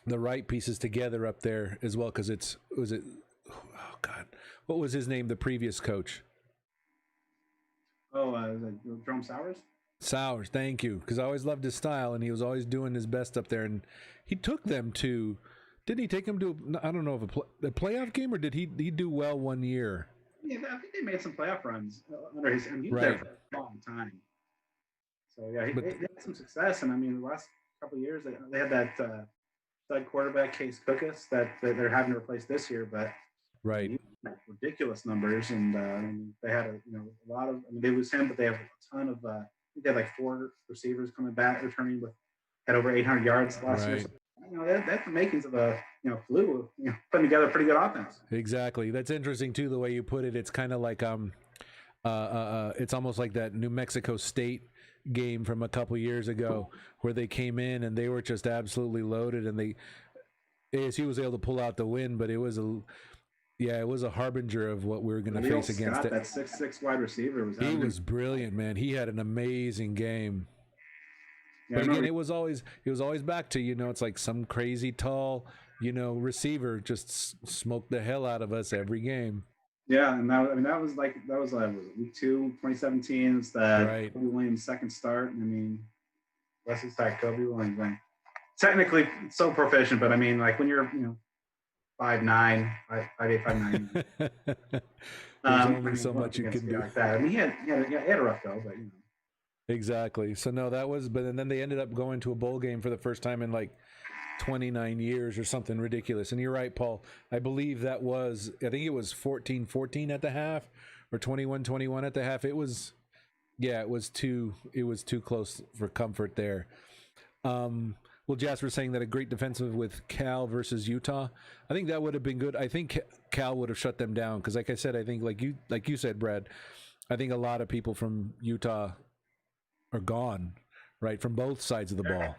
the right pieces together up there as well. Because oh God, what was his name? The previous coach.
Jerome Sowers.
Sowers, thank you, because I always loved his style, and he was always doing his best up there. And he took them to, didn't he take them to? I don't know if a playoff game, or did he do well one year?
Yeah, I think they made some playoff runs under his. He was there for a long time. So yeah, they had some success, and the last couple of years they had that stud quarterback Case Cookus that they're having to replace this year, but
right.
Ridiculous numbers, and they had a lot of. They lose him, but they have a ton of. They had like 4 receivers coming back, returning had over 800 yards last year. So, that's the makings of a Flu, putting together a pretty good offense.
Exactly. That's interesting too, the way you put it. It's kind of like it's almost like that New Mexico State game from a couple years ago, where they came in and they were just absolutely loaded, and ASU was able to pull out the win, but it was a harbinger of what we were going to face against
it. That 6'6" wide receiver
was brilliant, man. He had an amazing game. Yeah, but again, it was always back to it's like some crazy tall receiver just smoked the hell out of us every game.
Yeah, and that was week 2, 2017. It's that Kobe Williams' second start. Bless his heart, Kobe Williams. Technically, so proficient, but like when you're 5'9", 5'8", 5'9".
There's only so much you can do.
Like that. He had a rough go, but
Exactly. So no, that was. But then they ended up going to a bowl game for the first time in like 29 years or something ridiculous. And you're right, Paul. I believe I think it was 14-14 at the half, or 21-21 at the half. It was too close for comfort there. Well, Jasper saying that a great defensive with Cal versus Utah. I think that would have been good. I think Cal would have shut them down because, like I said, I think like you said, Brad, I think a lot of people from Utah are gone, right, from both sides of the ball.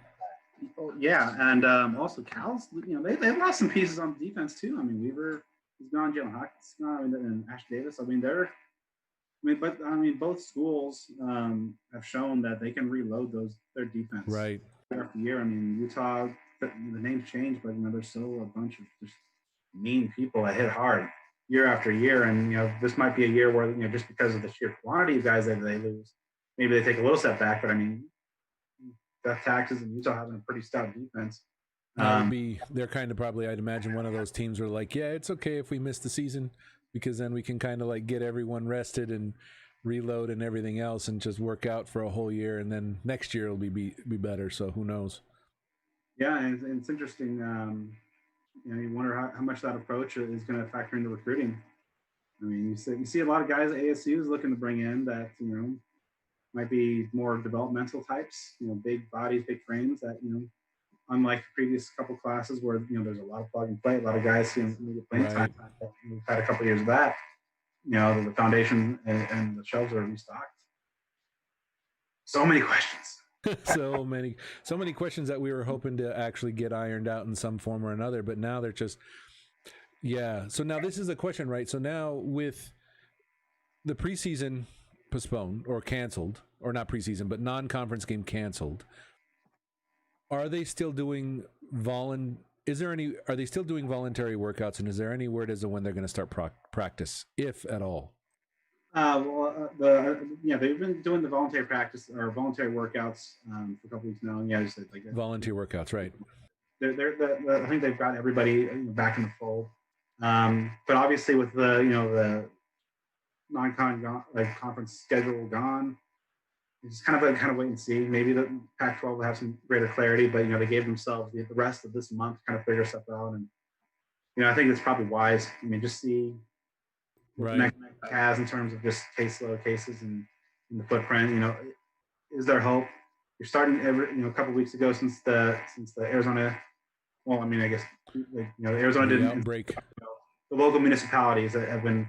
Yeah, and also Cal's, they lost some pieces on defense too. Weaver is gone, Jalen Hawkins is gone, and Ash Davis. Both schools have shown that they can reload their defense.
Right.
Year after year. Utah, the names change, but there's still a bunch of just mean people that hit hard year after year. And this might be a year where just because of the sheer quantity of guys that they lose, maybe they take a little step back. But Death Taxes and Utah having a pretty stout defense.
That would be, they're kind of probably, I'd imagine, one of those teams where like, yeah, it's okay if we miss the season because then we can kind of like get everyone rested and reload and everything else and just work out for a whole year, and then next year it'll be better. So who knows? Yeah,
and it's interesting. You wonder how much that approach is going to factor into recruiting. You see a lot of guys at ASU is looking to bring in that might be more developmental types. Big bodies, big frames. That unlike the previous couple classes where there's a lot of plug and play, a lot of guys playing time. We've had a couple of years of that. The foundation and the shelves are restocked. So many questions.
so many questions that we were hoping to actually get ironed out in some form or another, but now they're just Yeah. So now this is a question, right? So now with the preseason postponed or canceled, or not preseason, but non-conference game canceled, are they still doing Is there any? Are they still doing voluntary workouts? And is there any word as to when they're going to start practice, if at all?
They've been doing the voluntary practice or voluntary workouts for a couple weeks now. And yeah, just like
Volunteer workouts, right?
I think they've got everybody back in the fold. But obviously, with the conference schedule gone, it's just kind of wait and see. Maybe the Pac-12 will have some greater clarity, but they gave themselves the rest of this month to kind of figure stuff out, and I think it's probably wise. I mean, just see what the next has in terms of just cases and the footprint. Is there hope? You're starting a couple of weeks ago since the Arizona. Well, I mean, I guess Arizona didn't
outbreak.
The local municipalities that have been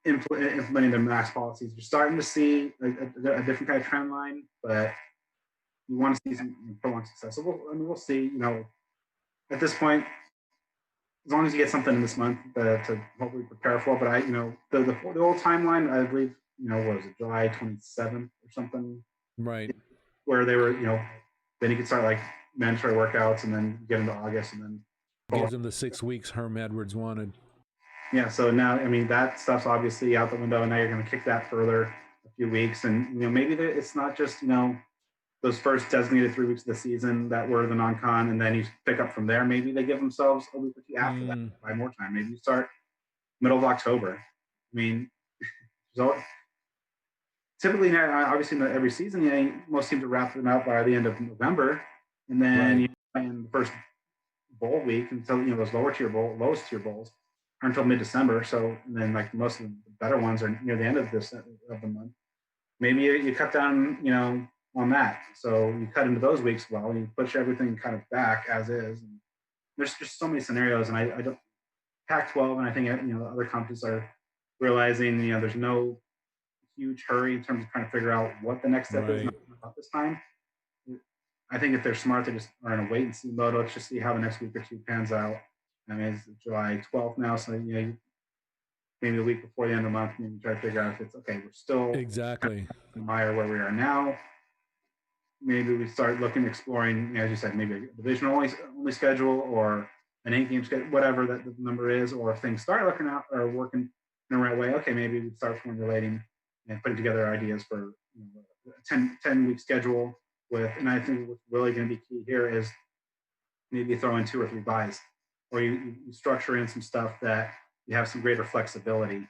implementing their mask policies. You're starting to see a different kind of trend line, but you want to see some prolonged success. So we'll see. At this point, as long as you get something this month to hopefully prepare for. But the old timeline, I believe, what was it, July 27th or something,
right?
Where they were, then you could start like mandatory workouts and then get into August and then
gives them the 6 weeks Herm Edwards wanted.
Yeah, so now, I mean, that stuff's obviously out the window, and now you're going to kick that further a few weeks. And, maybe it's not just, those first designated 3 weeks of the season that were the non-con, and then you pick up from there. Maybe they give themselves a week or two after that, buy more time. Maybe you start middle of October. I mean, so typically, obviously, every season, most teams are wrapping them out by the end of November, and then you play in the first bowl week until those lowest tier bowls are until mid-December. So, and then like most of the better ones are near the end of the month. Maybe you cut down on that, so you cut into those weeks well, and you push everything kind of back as is. And there's just so many scenarios, and I don't Pac-12, and I think other conferences are realizing there's no huge hurry in terms of trying to figure out what the next step is about this time. I think if they're smart, they just are in a wait and see mode. Let's just see how the next week or two pans out. I mean, it's July 12th now, so maybe a week before the end of the month, maybe try to figure out if it's okay. We're still
exactly
in the mire where we are now. Maybe we start exploring, as you said, maybe a division only schedule or an 8-game schedule, whatever that the number is. Or if things start looking out or working in the right way, okay, maybe we start formulating and putting together ideas for a 10-week schedule with. And I think what's really going to be key here is maybe throw in 2 or 3 buys, or you structure in some stuff that you have some greater flexibility.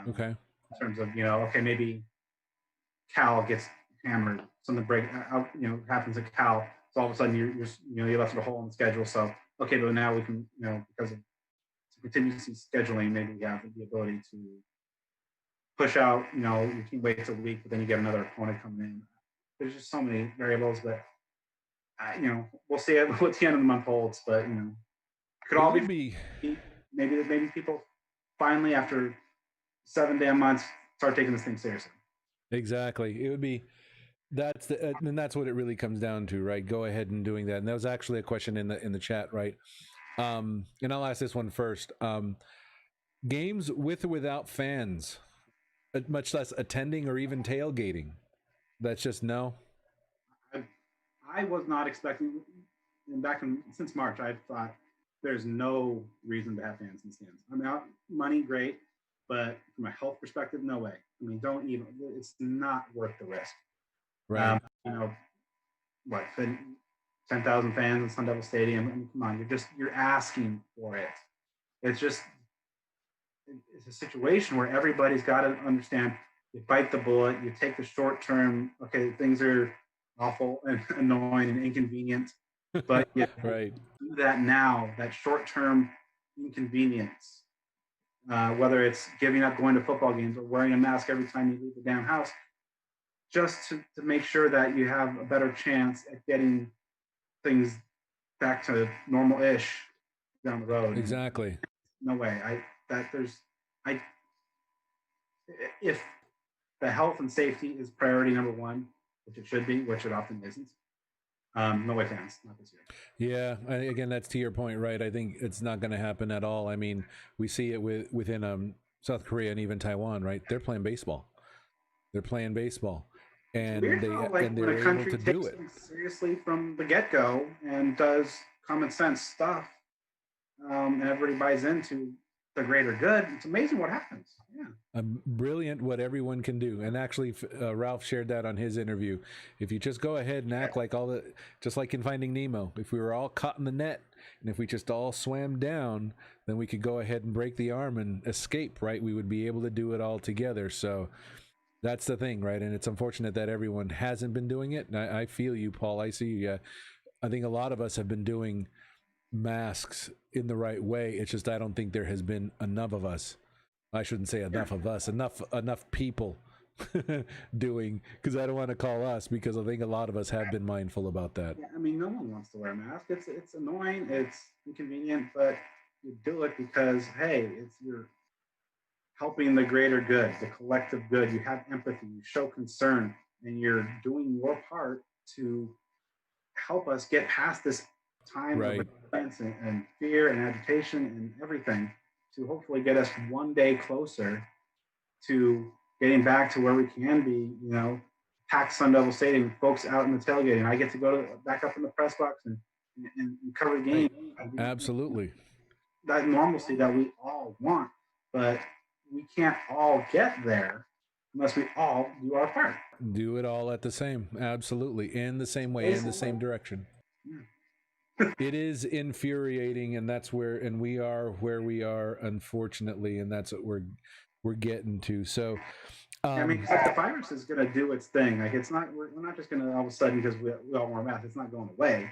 Okay.
In terms of okay, maybe Cal gets hammered, something happens at Cal, so all of a sudden you're left with a hole in the schedule. So okay, but now we can because of contingency scheduling, maybe we have the ability to push out your team waits a week, but then you get another opponent coming in. There's just so many variables, but we'll see what the end of the month holds. But could all be maybe people finally after 7 damn months start taking this thing seriously.
Exactly. It would be and that's what it really comes down to, right? Go ahead and doing that. And that was actually a question in the chat, right? And I'll ask this one first. Games with or without fans, much less attending or even tailgating. That's just no.
I was not expecting. Since March, I thought there's no reason to have fans in stands. I mean, money, great, but from a health perspective, no way. I mean, don't even. It's not worth the risk.
Right.
What? 10,000 fans in Sun Devil Stadium. I mean, come on, you're asking for it. It's a situation where everybody's got to understand. You bite the bullet. You take the short term. Okay, things are awful and annoying and inconvenient, but you do that now. That short term inconvenience, whether it's giving up going to football games or wearing a mask every time you leave the damn house, just to make sure that you have a better chance at getting things back to normal-ish down the road.
Exactly.
No way. If the health and safety is priority number one, which it should be, which it often isn't, No way fans, not this year.
Yeah, again, that's to your point, right? I think it's not going to happen at all. I mean, we see it within South Korea and even Taiwan, right? They're playing baseball. They're playing baseball,
It's
and
weird how, like,
and
when a
they're able
country
to do
takes
it.
things seriously from the get go and does common sense stuff, and everybody buys into the greater good, it's amazing what happens. Yeah.
Brilliant what everyone can do, and actually, Ralph shared that on his interview. If you just go ahead and act like just like in Finding Nemo, if we were all caught in the net, and if we just all swam down, then we could go ahead and break the arm and escape. Right? We would be able to do it all together. So that's the thing, right? And it's unfortunate that everyone hasn't been doing it. And I feel you, Paul. I see. I think a lot of us have been doing masks in the right way. It's just I don't think there has been enough of us. I shouldn't say
Yeah.
enough of us, enough people doing, because I don't want to call us, because I think a lot of us have been mindful about that.
Yeah, I mean, no one wants to wear a mask. It's annoying, it's inconvenient, but you do it because, hey, it's you're helping the greater good, the collective good. You have empathy, you show concern, and you're doing your part to help us get past this time of
Right.
annoyance and fear and agitation and everything, to hopefully get us one day closer to getting back to where we can be, packed Sun Devil Stadium, folks out in the tailgating. I get to go back up in the press box and cover the game.
Right. Absolutely.
That normalcy that we all want, but we can't all get there unless we all do our part.
Do it all at the same, absolutely, in the same way, in the same direction. It is infuriating, and that's where, and we are where we are, unfortunately, and that's what we're getting to. So,
I mean, like, the virus is going to do its thing. Like, it's not, we're not just going to all of a sudden, because we all wear masks, it's not going away.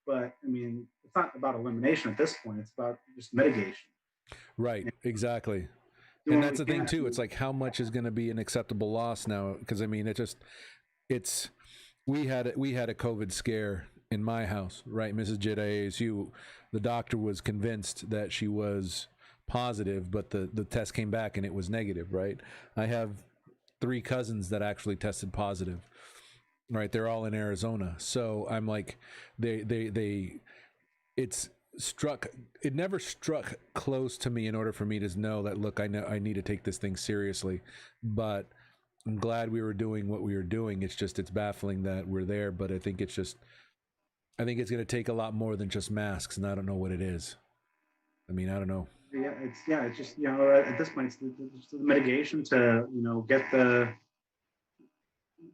But I mean, it's not about elimination at this point. It's about just mitigation.
right, exactly.
Doing
And
what
that's
we
the thing
can
too.
to.
It's like, how much is going to be an acceptable loss now? Because I mean, it's we had a COVID scare in my house, right? Mrs. Jit ASU, the doctor was convinced that she was positive, but the test came back and it was negative, right? I have 3 cousins that actually tested positive, right? They're all in Arizona, so I'm like, they it's struck it never struck close to me in order for me to know that, look, I know I need to take this thing seriously, but I'm glad we were doing what we were doing. It's just, it's baffling that we're there, but I think it's going to take a lot more than just masks, and I don't know what it is. I mean, I don't know.
It's just, at this point, it's the mitigation to, get the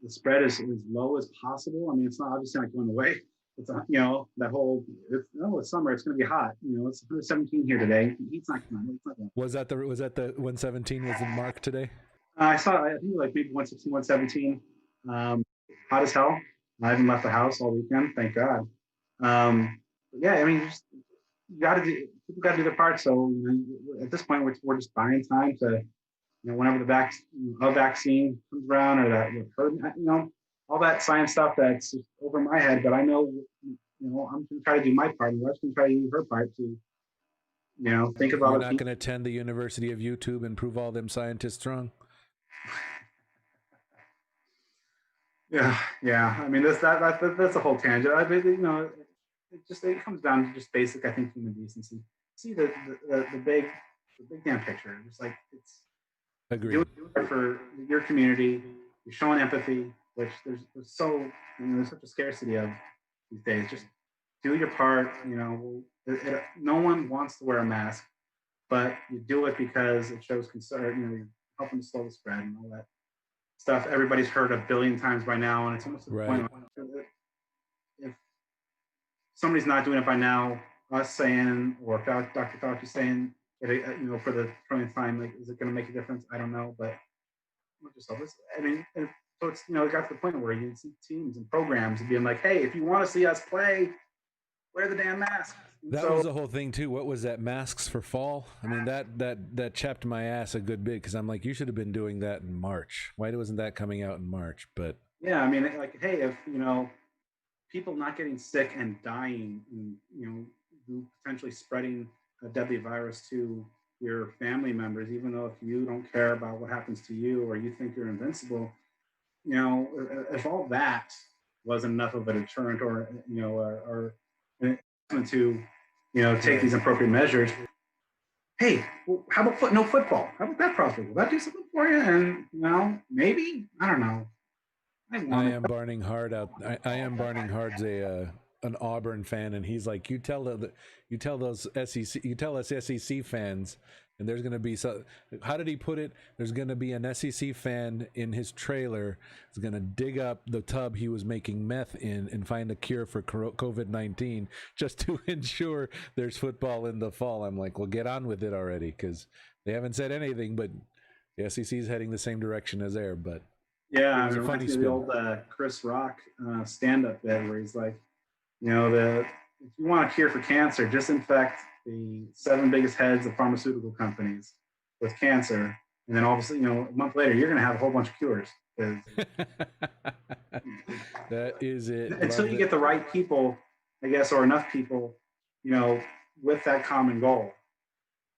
spread as low as possible. I mean, it's not obviously not going away. It's that whole, it's summer, it's going to be hot. It's 117 here today. The heat's not coming. It's not going.
Was that the 117 was the mark today?
I saw, I think like maybe 116, 117. Hot as hell. I haven't left the house all weekend, thank God. Yeah, I mean, just, people got to do their part. So at this point, we're just buying time to, whenever a vaccine comes around, or that herd, all that science stuff that's just over my head. But I know, I'm going to try to do my part, and Wes can try to do her part to, think about
You're
it.
not going to attend the University of YouTube and prove all them scientists wrong?
Yeah. I mean, that's a whole tangent. I mean, it comes down to just basic, I think, human decency. See the big damn picture. Just like, it's
Agreed.
doing it for your community. You're showing empathy, which there's such a scarcity of these days. Just do your part. No one wants to wear a mask, but you do it because it shows concern. You're helping to slow the spread and all that stuff everybody's heard a billion times by now, and it's almost to the
Right.
point if somebody's not doing it by now, us saying, or Dr. Fauci saying, for the 20th time, like, is it going to make a difference? I don't know, but I mean, so it's, it got to the point where you see teams and programs being like, hey, if you want to see us play, wear the damn mask.
That was the whole thing too. What was that? Masks for fall? I mean, that chapped my ass a good bit, because I'm like, you should have been doing that in March. Why wasn't that coming out in March? But
yeah, I mean, like, hey, if people not getting sick and dying, and you potentially spreading a deadly virus to your family members, even though if you don't care about what happens to you, or you think you're invincible, if all that wasn't enough of a deterrent or or an investment to take
Right.
these appropriate measures. Hey, well, how about no football? How about that prospect? Will that do something for you? And maybe I don't know. I
I
want it.
am Barning Hard out. I am Barning Hard's a an Auburn fan, and he's like, you tell those SEC, you tell us SEC fans, and there's going to be so. How did he put it? There's going to be an SEC fan in his trailer. Is going to dig up the tub he was making meth in and find a cure for COVID-19 just to ensure there's football in the fall. I'm like, well, get on with it already, because they haven't said anything, but the SEC is heading the same direction as there, but. It
Yeah, it
was a funny
reminds me of the
spin.
old Chris Rock stand-up bit where he's like, the if you want a cure for cancer, just infect the 7 biggest heads of pharmaceutical companies with cancer, and then obviously, a month later, you're going to have a whole bunch of cures.
That is it.
Until
Love
you
it.
get the right people, I guess, or enough people, with that common goal,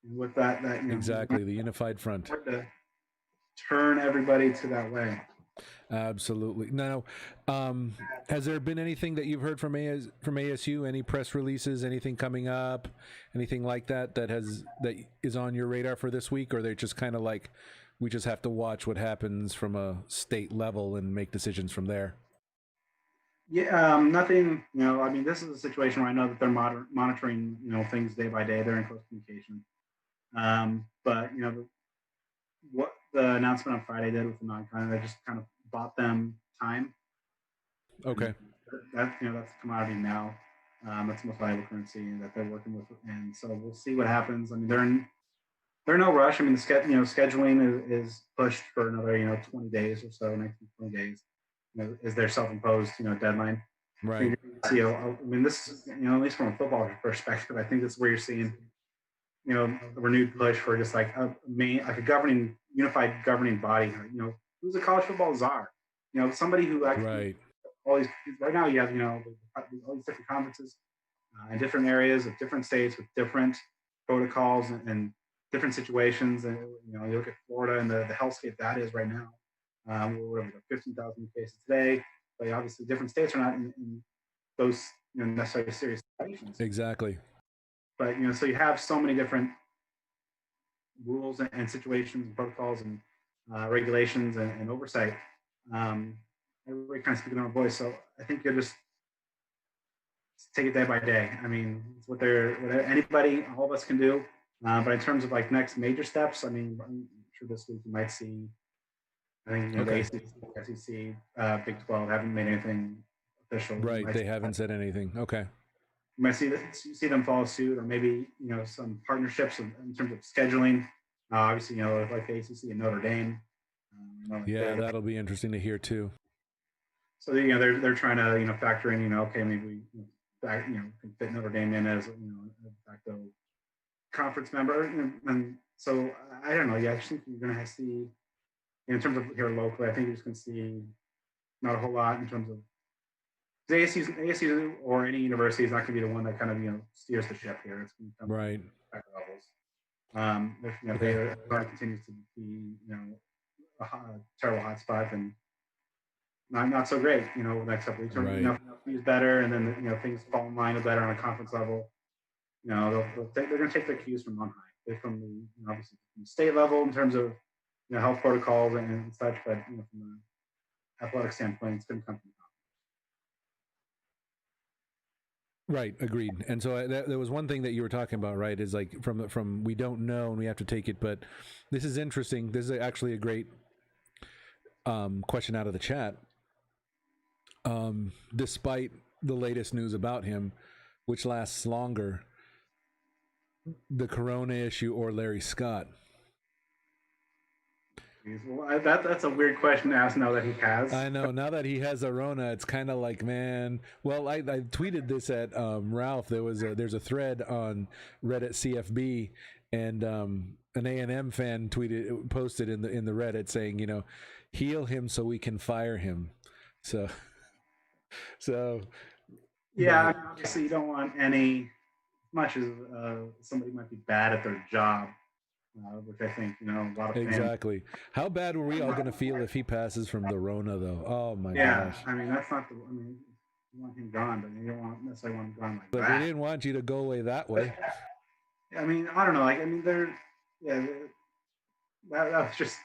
with that
Exactly. The unified front.
to turn everybody to that way.
Absolutely. Now, has there been anything that you've heard from ASU? Any press releases? Anything coming up? Anything like that that is on your radar for this week? Or they're just kind of like, we just have to watch what happens from a state level and make decisions from there?
Yeah, nothing. I mean, this is a situation where I know that they're monitoring, things day by day. They're in close communication. But what the announcement on Friday did with the non-con, they just kind of bought them time.
Okay.
That's a commodity now. That's the most valuable currency that they're working with, and so we'll see what happens. I mean, they're in no rush. I mean, scheduling is pushed for another 20 days or so, 19, 20 days. Is their self-imposed deadline.
Right.
I mean, this is at least from a football perspective, I think this is where you're seeing a renewed push for just like a unified governing body. Who's a college football czar? Somebody who actually
Right.
all these right now you have all these different conferences in different areas of different states with different protocols and different situations. And you look at Florida and the hellscape that is right now. Whatever, 15,000 cases today, but obviously different states are not in those necessarily serious situations.
Exactly.
But so you have so many different rules and situations and protocols and regulations and oversight. Everybody kind of speaking their own voice. So I think you'll just take it day by day. I mean, it's what anybody, all of us can do. But in terms of like next major steps, I mean, I'm sure this week you might see. I think
Okay.
the ACC, SEC, Big 12 haven't made anything official.
Right. They haven't said anything. Okay.
You might see them follow suit, or maybe some partnerships in terms of scheduling. Obviously, like the ACC and Notre Dame.
Yeah, that'll be interesting to hear too.
So they're trying to factor in okay, maybe we can fit Notre Dame in as a facto conference member, and so I don't know. Yeah, I just think you're going to see in terms of here locally. I think you're just going to see not a whole lot in terms of ASU or any university is not going to be the one that kind of steers the ship here. It's going to come
right
back levels. They continues to be a terrible hotspot and not so great. The next couple of weeks,
right.
He's better, and then things fall in line better on a conference level. They're going to take their cues from on high, from the obviously from the state level in terms of health protocols and such, but from an athletic standpoint, it's going to come from.
Right, agreed. And so there was one thing that you were talking about, right? Is like from we don't know and we have to take it, but this is interesting. This is actually a great question out of the chat. Despite the latest news about him, which lasts longer, the Corona issue or Larry Scott?
Well, that's a weird question to ask now that he has.
I know. Now that he has a Rona, it's kind of like, man. Well, I tweeted this at Ralph. There's a thread on Reddit CFB, and an A&M fan posted in the Reddit saying, heal him so we can fire him. So
yeah, obviously you don't want any, as much as somebody might be bad at their job. which I think a lot of fans.
Exactly. How bad were we all going to feel if he passes from the Rona, though? Oh my
Yeah,
gosh!
I mean that's not the. I mean, you want him gone, but you don't necessarily want him gone like
But we
that.
didn't want you to go away that way.
I mean, I don't know. Like, I mean, yeah, that was just.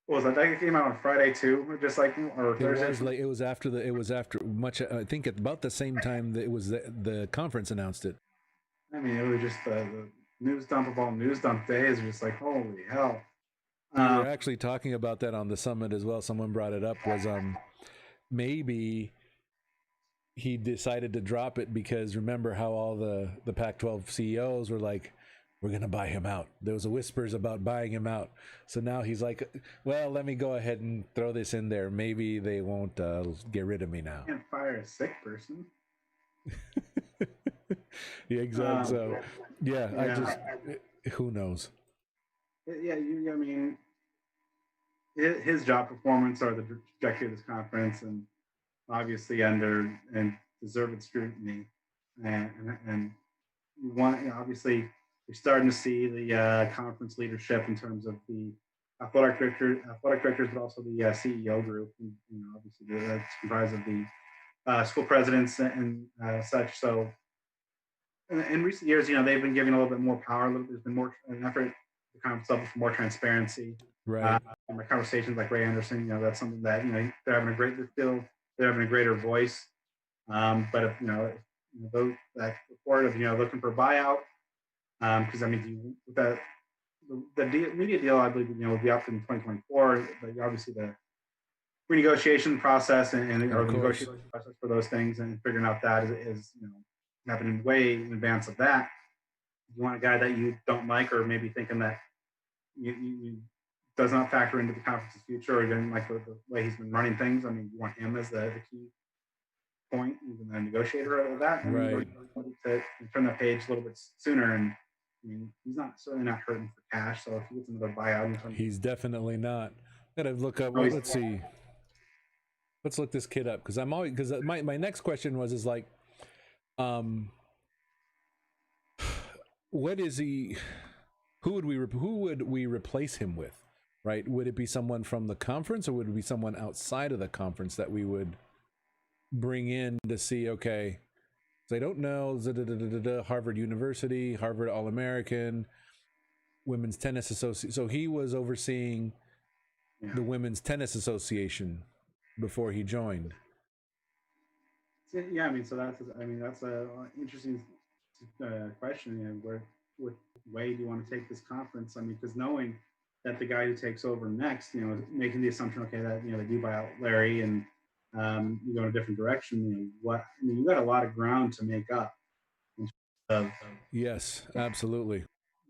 What was that? That came out on Friday too, or just like or
It
Thursday.
was like it was after much. I think at about the same time that it was the conference announced it.
I mean, it was just the news dump of all news dump days. Just like holy hell.
We were actually talking about that on the summit as well. Someone brought it up. Was maybe he decided to drop it because remember how all the Pac-12 CEOs were like, we're going to buy him out. There was whispers about buying him out. So now he's like, well, let me go ahead and throw this in there. Maybe they won't get rid of me now.
You can't fire a sick person.
Yeah, exactly. So, yeah,
yeah.
I just, who knows?
Yeah, I mean, his job performance or the trajectory of this conference, and obviously under and deserved scrutiny, and you want obviously you're starting to see the conference leadership in terms of the athletic directors, but also the CEO group, and obviously that's comprised of the school presidents and such. So in recent years, they've been giving a little bit more power. There's been more an effort to conference level for more transparency.
Right.
In my conversations like Ray Anderson, that's something that they're having a they're having a greater voice. But if those that report of looking for a buyout, because I mean the media deal I believe will be up in 2024, but obviously the renegotiation process or the negotiation process for those things and figuring out that is happening way in advance of that. You want a guy that you don't like, or maybe thinking that you does not factor into the conference's future, or even like the way he's been running things. I mean, you want him as the key point, even the negotiator of that. I mean,
Right.
to turn that page a little bit sooner. And I mean, he's certainly not hurting for cash. So if he gets another buyout,
he's definitely not. Gotta look up. Let's see. Let's look this kid up because I'm always because my next question is like, what is he? Who would we replace him with? Right? Would it be someone from the conference, or would it be someone outside of the conference that we would bring in to see? Okay, so I don't know. Harvard University, Harvard All-American, Women's Tennis Association. So he was overseeing the Women's Tennis Association before he joined.
Yeah, I mean, that's a interesting question. What way do you want to take this conference? I mean, because knowing that the guy who takes over next, making the assumption, okay, that they do buy out Larry and you go in a different direction. You got a lot of ground to make up.
Yes, absolutely.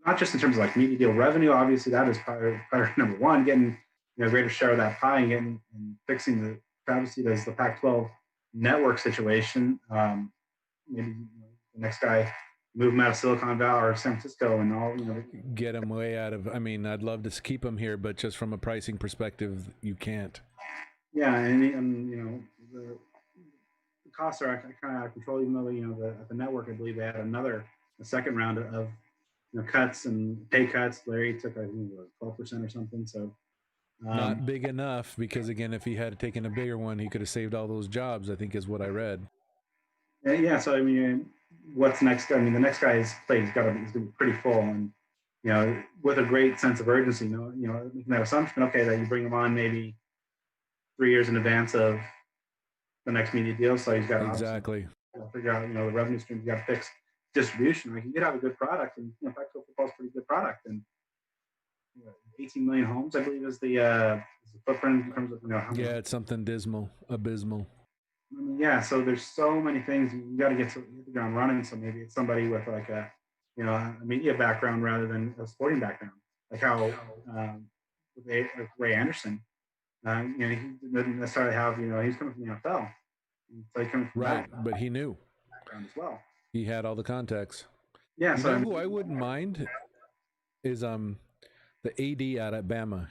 Not just in terms of like media deal revenue. Obviously, that is priority number one. Getting a greater share of that pie and fixing the travesty that is the Pac-12 network situation. Maybe the next guy move him out of Silicon Valley or San Francisco and all.
Get him way out of. I mean, I'd love to keep him here, but just from a pricing perspective, you can't.
Yeah, and the costs are kind of out of control. Even though at the network, I believe they had a second round of cuts and pay cuts. Larry took 12% or something. So
not big enough because again, if he had taken a bigger one, he could have saved all those jobs. I think is what I read.
Yeah. So I mean, what's next? I mean, the next guy's plate is going to be pretty full, and with a great sense of urgency. Making that assumption, okay, that you bring him on maybe 3 years in advance of the next media deal. So he's got
exactly
figure out the revenue stream. You got to fix distribution. Like you could have a good product, and Pac-12 football is a pretty good product, and 18 million homes, I believe, is the footprint in terms of how
yeah, it's something abysmal.
I mean, yeah, so there's so many things you got to get to the ground running. So maybe it's somebody with like a media background rather than a sporting background, like how with Ray Anderson. He didn't necessarily have he's coming from the NFL, so he coming from
right, but he knew
background as well.
He had all the contacts.
Yeah, so
who I wouldn't mind is the AD out at Bama,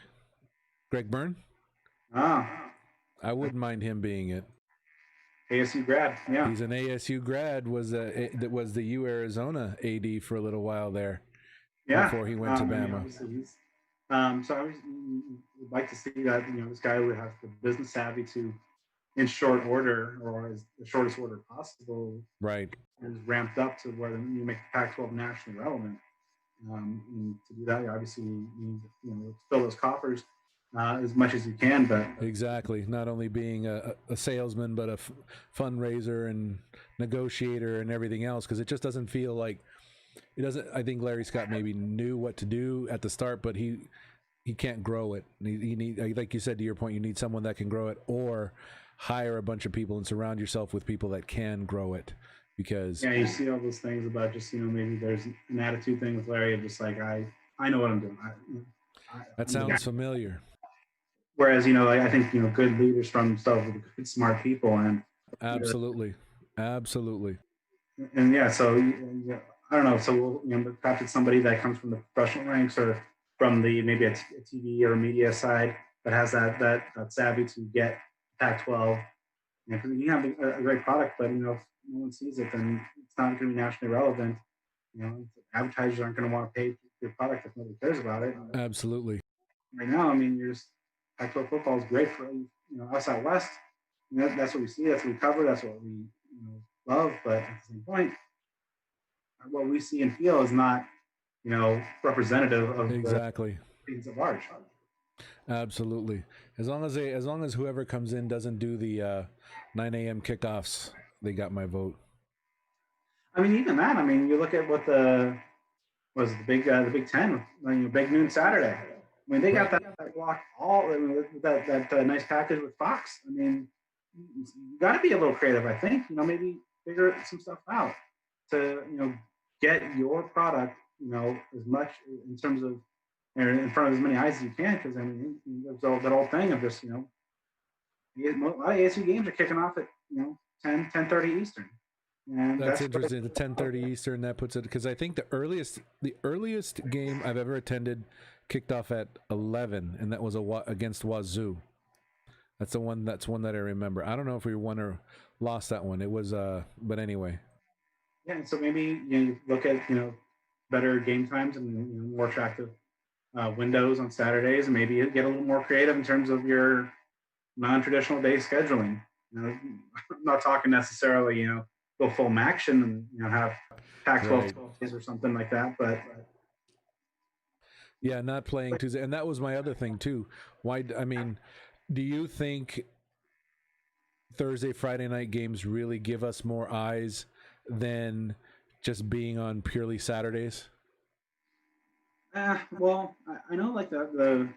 Greg Byrne. I wouldn't mind him being it.
ASU grad, yeah.
He's an ASU grad. Was the U Arizona AD for a little while there.
Yeah.
before he went to
I mean,
Bama.
obviously so I would like to see that, this guy would have the business savvy to, in short order, or as the shortest order possible,
Right.
is ramped up to where you make the Pac-12 nationally relevant. And to do that, obviously, you need to, fill those coffers as much as you can. But
Exactly. Not only being a salesman, but a fundraiser and negotiator and everything else, because it just doesn't feel like it doesn't. I think Larry Scott maybe knew what to do at the start, but he can't grow it. You need, like you said, to your point, you need someone that can grow it, or hire a bunch of people and surround yourself with people that can grow it. Because
yeah, you see all those things about just, maybe there's an attitude thing with Larry of just like, I know what I'm doing.
that
I'm the guy.
sounds familiar.
Whereas, I think, good leaders from themselves with good, smart people.
Absolutely. Absolutely.
And yeah, so I don't know. So perhaps it's somebody that comes from the professional ranks, or from the maybe a TV or media side, that has that savvy to get Pac-12. Because you have a great product, but if no one sees it, then it's not going to be nationally relevant. Advertisers aren't going to want to pay for your product if nobody cares about it.
Absolutely.
Right now, I mean, Pac-12 football is great for us out west. That's what we see. That's what we cover. That's what we love. But at the same point, what we see and feel is not representative of
Exactly.
the things of large.
Absolutely. As long as whoever comes in doesn't do the 9 a.m. kickoffs, they got my vote.
I mean, even that. I mean, you look at what was the Big Ten, Big Noon Saturday. I mean, they got that block that nice package with Fox. I mean, you got to be a little creative. I think maybe figure some stuff out to get your product as much in terms of in front of as many eyes as you can. Because I mean, there's that old thing of just a lot of ASU games are kicking off at 10:30 Eastern. And
That's interesting. The 10:30 Eastern, that puts it, because I think the earliest game I've ever attended kicked off at 11, and that was against Wazoo. That's one that I remember. I don't know if we won or lost that one. It was but anyway.
Yeah, so maybe you look at better game times and more attractive windows on Saturdays, and maybe get a little more creative in terms of your non-traditional day scheduling. I'm not talking necessarily go full action and have Pac-12 days or something like that, but
yeah, not playing Tuesday, and that was my other thing too. Why? I mean, do you think Thursday, Friday night games really give us more eyes than just being on purely Saturdays?
well, I know like the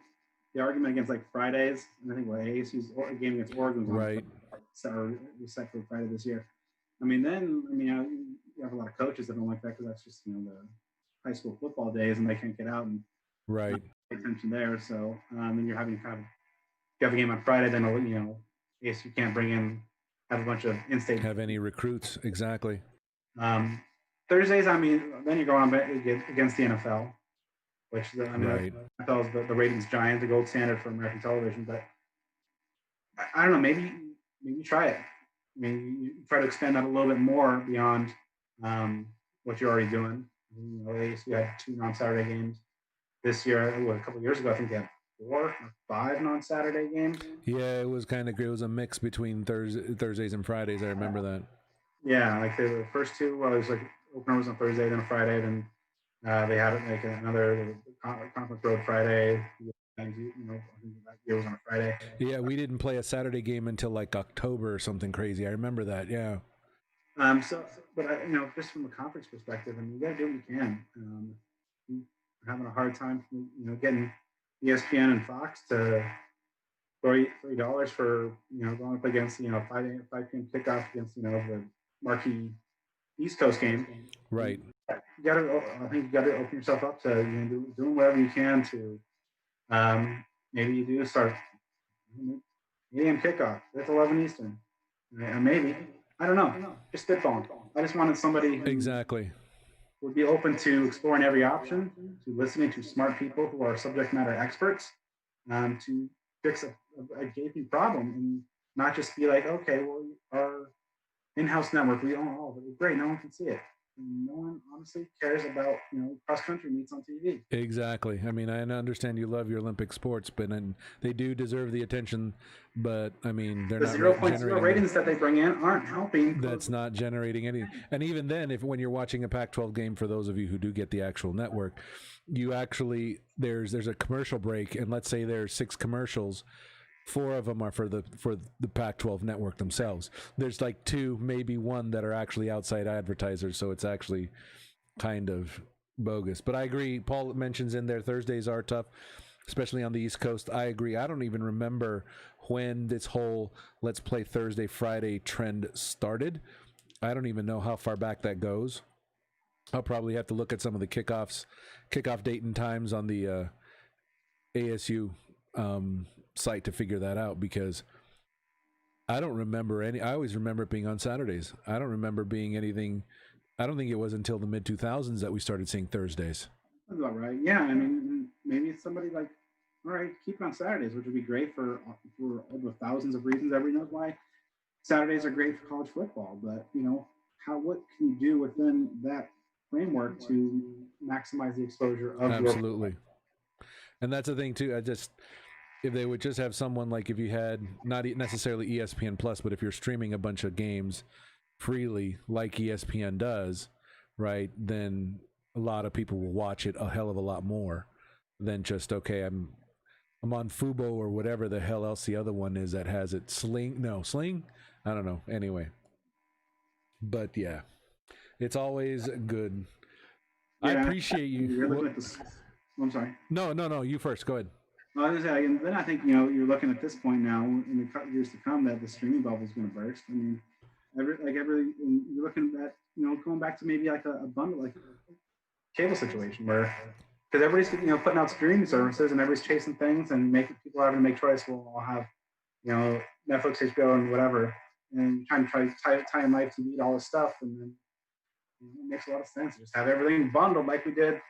argument against like Fridays, and I think ASU's game against Oregon was
right.
was set for Friday this year. I mean, you have a lot of coaches that don't like that because that's just the high school football days, and they can't get out and
right
pay attention there. So then you're having you have a game on Friday, then ASU can't have a bunch of in-state
have any recruits exactly.
Thursdays, I mean, then you're going on against the NFL, which
right.
NFL is the ratings giant, the gold standard for American television. But I don't know, maybe try it. I mean, you try to expand that a little bit more beyond what you're already doing. ASU had 2 non-Saturday games this year. A couple of years ago, I think they had 4 or 5 non-Saturday games.
Yeah, it was it was a mix between Thursdays and Fridays. I remember that.
Yeah, like the first 2, it was like opener was on Thursday, then a Friday, then they had like another conference road Friday. I think that year was on a Friday.
Yeah, we didn't play a Saturday game until like October or something crazy. I remember that. Yeah.
But just from a conference perspective, I mean, you got to do what you can. You're having a hard time, getting ESPN and Fox to $30 for going up against 5 p.m. kickoff against the marquee East Coast game.
Right.
I think you got to open yourself up to doing whatever you can to maybe you do start 8 a.m. kickoff. That's 11 Eastern. Maybe. I don't know. Just spitballing. I just wanted somebody who
exactly
would be open to exploring every option, to listening to smart people who are subject matter experts, to fix a gaping problem, and not just be like, okay, well, our in-house network, we own all of it. Great, no one can see it. no one honestly cares about cross country meets on TV.
Exactly. I mean, I understand you love your Olympic sports, but and they do deserve the attention. But I mean, they're
The
not
0.0
generating
ratings that they bring in aren't helping.
that's not generating any. And even then, if when you're watching a Pac-12 game, for those of you who do get the actual network, you actually there's a commercial break, and let's say there's 6 commercials. 4 of them are for the Pac-12 network themselves. There's like 2, maybe 1 that are actually outside advertisers, so it's actually kind of bogus. But I agree. Paul mentions in there Thursdays are tough, especially on the East Coast. I agree. I don't even remember when this whole let's play Thursday, Friday trend started. I don't even know how far back that goes. I'll probably have to look at some of the kickoff date and times on the ASU site to figure that out, because I don't remember any. I always remember it being on Saturdays. I don't remember being anything. I don't think it was until the mid 2000s that we started seeing Thursdays.
That's about right. Yeah, I mean, maybe it's somebody like, all right, keep it on Saturdays, which would be great for over thousands of reasons. Everybody knows why Saturdays are great for college football, but what can you do within that framework to maximize the exposure of
absolutely. And that's the thing too. If they would just have someone like, if you had not necessarily ESPN Plus, but if you're streaming a bunch of games freely like ESPN does, right, then a lot of people will watch it a hell of a lot more than just, okay, I'm on Fubo or whatever the hell else the other one is that has it. Sling? I don't know. Anyway. But yeah, it's always good. Yeah, I appreciate you.
I'm sorry.
No. You first. Go ahead.
Well, I was saying, and then I think you're looking at this point now in the years to come that the streaming bubble is going to burst. I mean, you're looking at going back to maybe like a bundle, like a cable situation where, because everybody's putting out streaming services and everybody's chasing things and people having to make choice. Well, I'll have Netflix, HBO, and whatever, and trying to tie in live TV to all this stuff, and then it makes a lot of sense. Just have everything bundled like we did,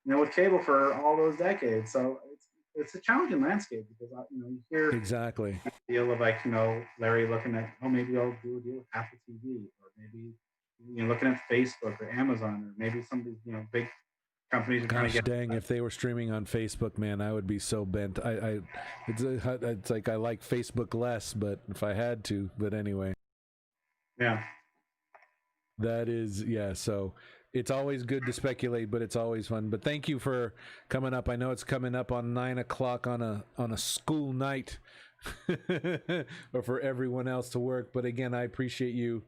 with cable for all those decades. So it's a challenging landscape because you hear
exactly
the deal of Larry looking at maybe I'll do a deal with Apple TV, or maybe looking at Facebook or Amazon, or maybe some of these big companies are trying to get.
Dang, if they were streaming on Facebook, man, I would be so bent. It's like I like Facebook less, but if I had to, but anyway.
Yeah.
That is, yeah. So it's always good to speculate, but it's always fun. But thank you for coming up. I know it's coming up on 9:00 on a school night, or for everyone else to work. But again, I appreciate you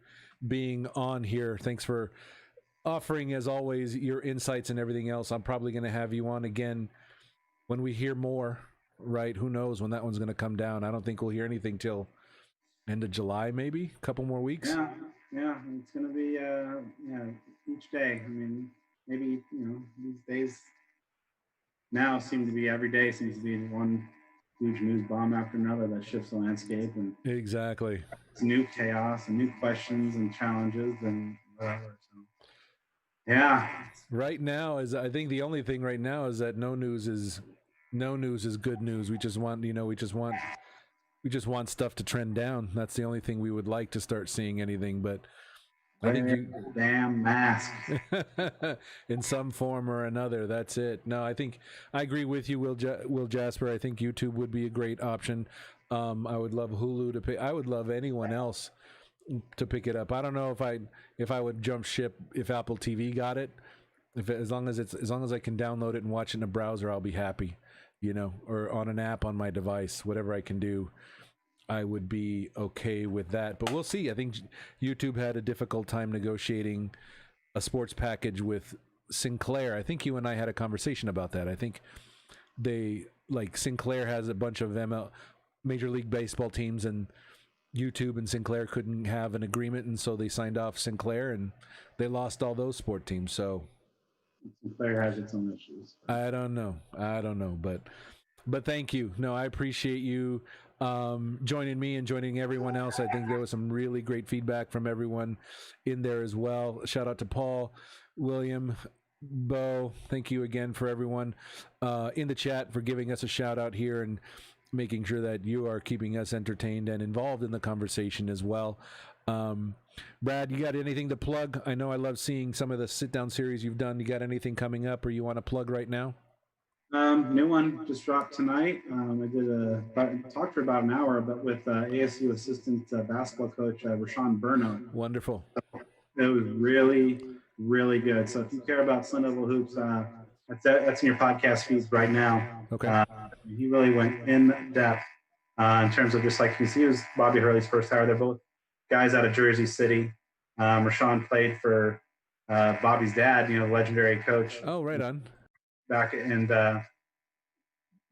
being on here. Thanks for offering, as always, your insights and everything else. I'm probably going to have you on again when we hear more, right? Who knows when that one's going to come down. I don't think we'll hear anything till end of July, maybe a couple more weeks.
Yeah, it's going to be each day. I mean, maybe these days now seem to be every day seems to be one huge news bomb after another that shifts the landscape, and
exactly
it's new chaos and new questions and challenges and whatever. So yeah,
right now I think the only thing right now is that no news is good news. We just want we just want stuff to trend down. That's the only thing we would like to start seeing anything, but I think
damn mask
in some form or another. That's it. No, I think I agree with you, Will Jasper. I think YouTube would be a great option. I would love Hulu to pick. I would love anyone else to pick it up. I don't know if I would jump ship if Apple TV got it. As long as I can download it and watch it in a browser, I'll be happy. Or on an app on my device, whatever I can do, I would be okay with that. But we'll see. I think YouTube had a difficult time negotiating a sports package with Sinclair. I think you and I had a conversation about that. I think Sinclair has a bunch of Major League Baseball teams, and YouTube and Sinclair couldn't have an agreement, and so they signed off Sinclair, and they lost all those sport teams. So
Sinclair has its own issues.
I don't know, but thank you. No, I appreciate you joining me and joining everyone else. I think there was some really great feedback from everyone in there as well. Shout out to Paul, William, Bo. Thank you again for everyone in the chat for giving us a shout out here and making sure that you are keeping us entertained and involved in the conversation as well. Brad, you got anything to plug? I know I love seeing some of the sit-down series you've done. You got anything coming up or you want to plug right now?
New one just dropped tonight. Talked for about an hour, but with ASU assistant basketball coach Rashawn Burno.
Wonderful.
It was really, really good. So if you care about Sun Devil hoops, that's in your podcast feeds right now.
Okay.
He really went in depth in terms of just like he was Bobby Hurley's first hire. They're both guys out of Jersey City. Rashawn played for Bobby's dad, legendary coach.
Oh, right on.
Back and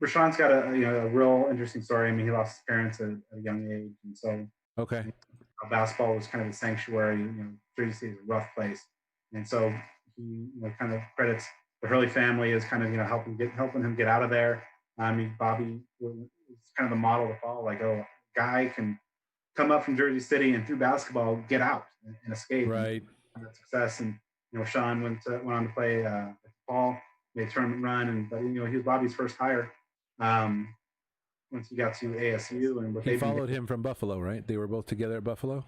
Rashawn's got a real interesting story. I mean, he lost his parents at a young age, and so
okay,
basketball was kind of a sanctuary. Jersey City is a rough place, and so he kind of credits the Hurley family as kind of helping him get out of there. I mean, Bobby was kind of the model to follow. Like, a guy can come up from Jersey City and through basketball get out and escape.
Right.
And have success. And Sean went on to play at Paul, made a tournament run, but he was Bobby's first hire once he got to ASU. And
he followed him from Buffalo, right? They were both together at Buffalo.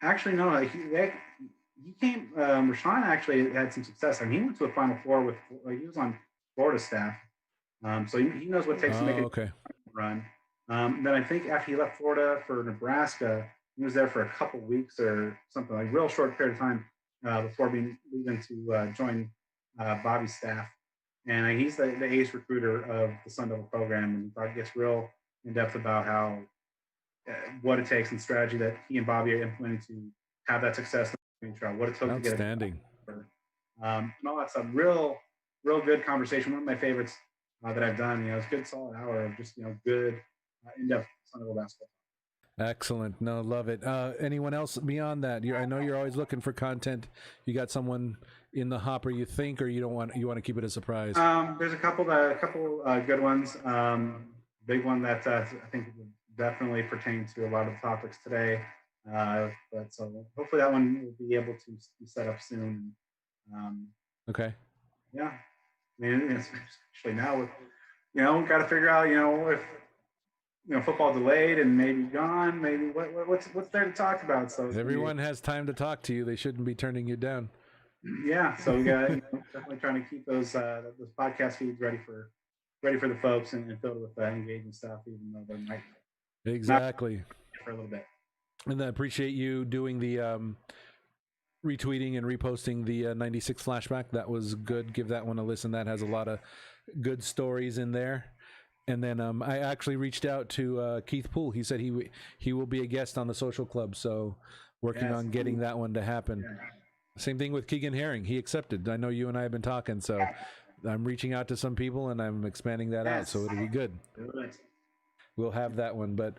Actually, no. He came. Rashawn actually had some success. I mean, he went to a Final Four he was on Florida staff, so he knows what it takes to make a run. Then I think after he left Florida for Nebraska, he was there for a couple weeks or something, like real short period of time before leaving to join Bobby's staff. And he's the ace recruiter of the Sun Devil program, and he gets real in depth about how what it takes and strategy that he and Bobby are implementing to have that success. What it took to get it.
Outstanding.
And all that stuff. Real good conversation. One of my favorites that I've done. It's a good solid hour of just good in-depth Sun Devil basketball.
Excellent. No, love it. Anyone else beyond that? I know you're always looking for content. You got someone in the hopper you think, or you want to keep it a surprise?
There's a couple good ones. Big one that I think would definitely pertain to a lot of the topics today. But so hopefully that one will be able to be set up soon.
Okay.
Yeah. I mean, especially now with, we've got to figure out, if football delayed and maybe gone, maybe what's there to talk about? So
everyone has time to talk to you. They shouldn't be turning you down.
Yeah, so we got definitely trying to keep those podcast feeds ready for the folks and filled with engaging stuff, even though they might
exactly
for a little bit.
And I appreciate you doing the retweeting and reposting the 96 flashback. That was good. Give that one a listen. That has a lot of good stories in there. And then I actually reached out to Keith Poole. He said he will be a guest on the social club. So working on getting that one to happen. Yeah. Same thing with Keegan Herring. He accepted. I know you and I have been talking. So I'm reaching out to some people and I'm expanding that out. So it'll be good. We'll have that one. But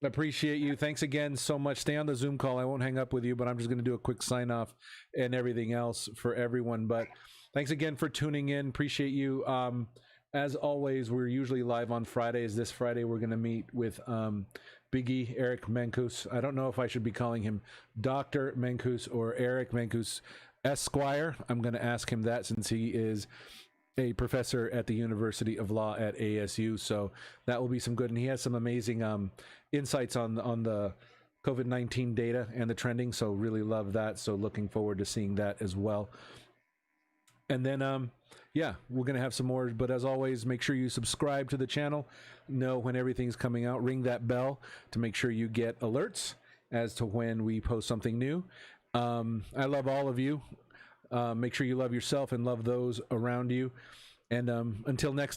appreciate you. Thanks again so much. Stay on the Zoom call. I won't hang up with you, but I'm just going to do a quick sign off and everything else for everyone. But thanks again for tuning in. Appreciate you. As always, we're usually live on Fridays. This Friday, we're going to meet with Biggie Eric Mankus. I don't know if I should be calling him Dr. Mankus or Eric Mankus Esquire. I'm going to ask him that since he is a professor at the University of Law at ASU. So that will be some good. And he has some amazing insights on the COVID-19 data and the trending. So really love that. So looking forward to seeing that as well. And then, yeah, we're going to have some more. But as always, make sure you subscribe to the channel. Know when everything's coming out. Ring that bell to make sure you get alerts as to when we post something new. I love all of you. Make sure you love yourself and love those around you. And until next time.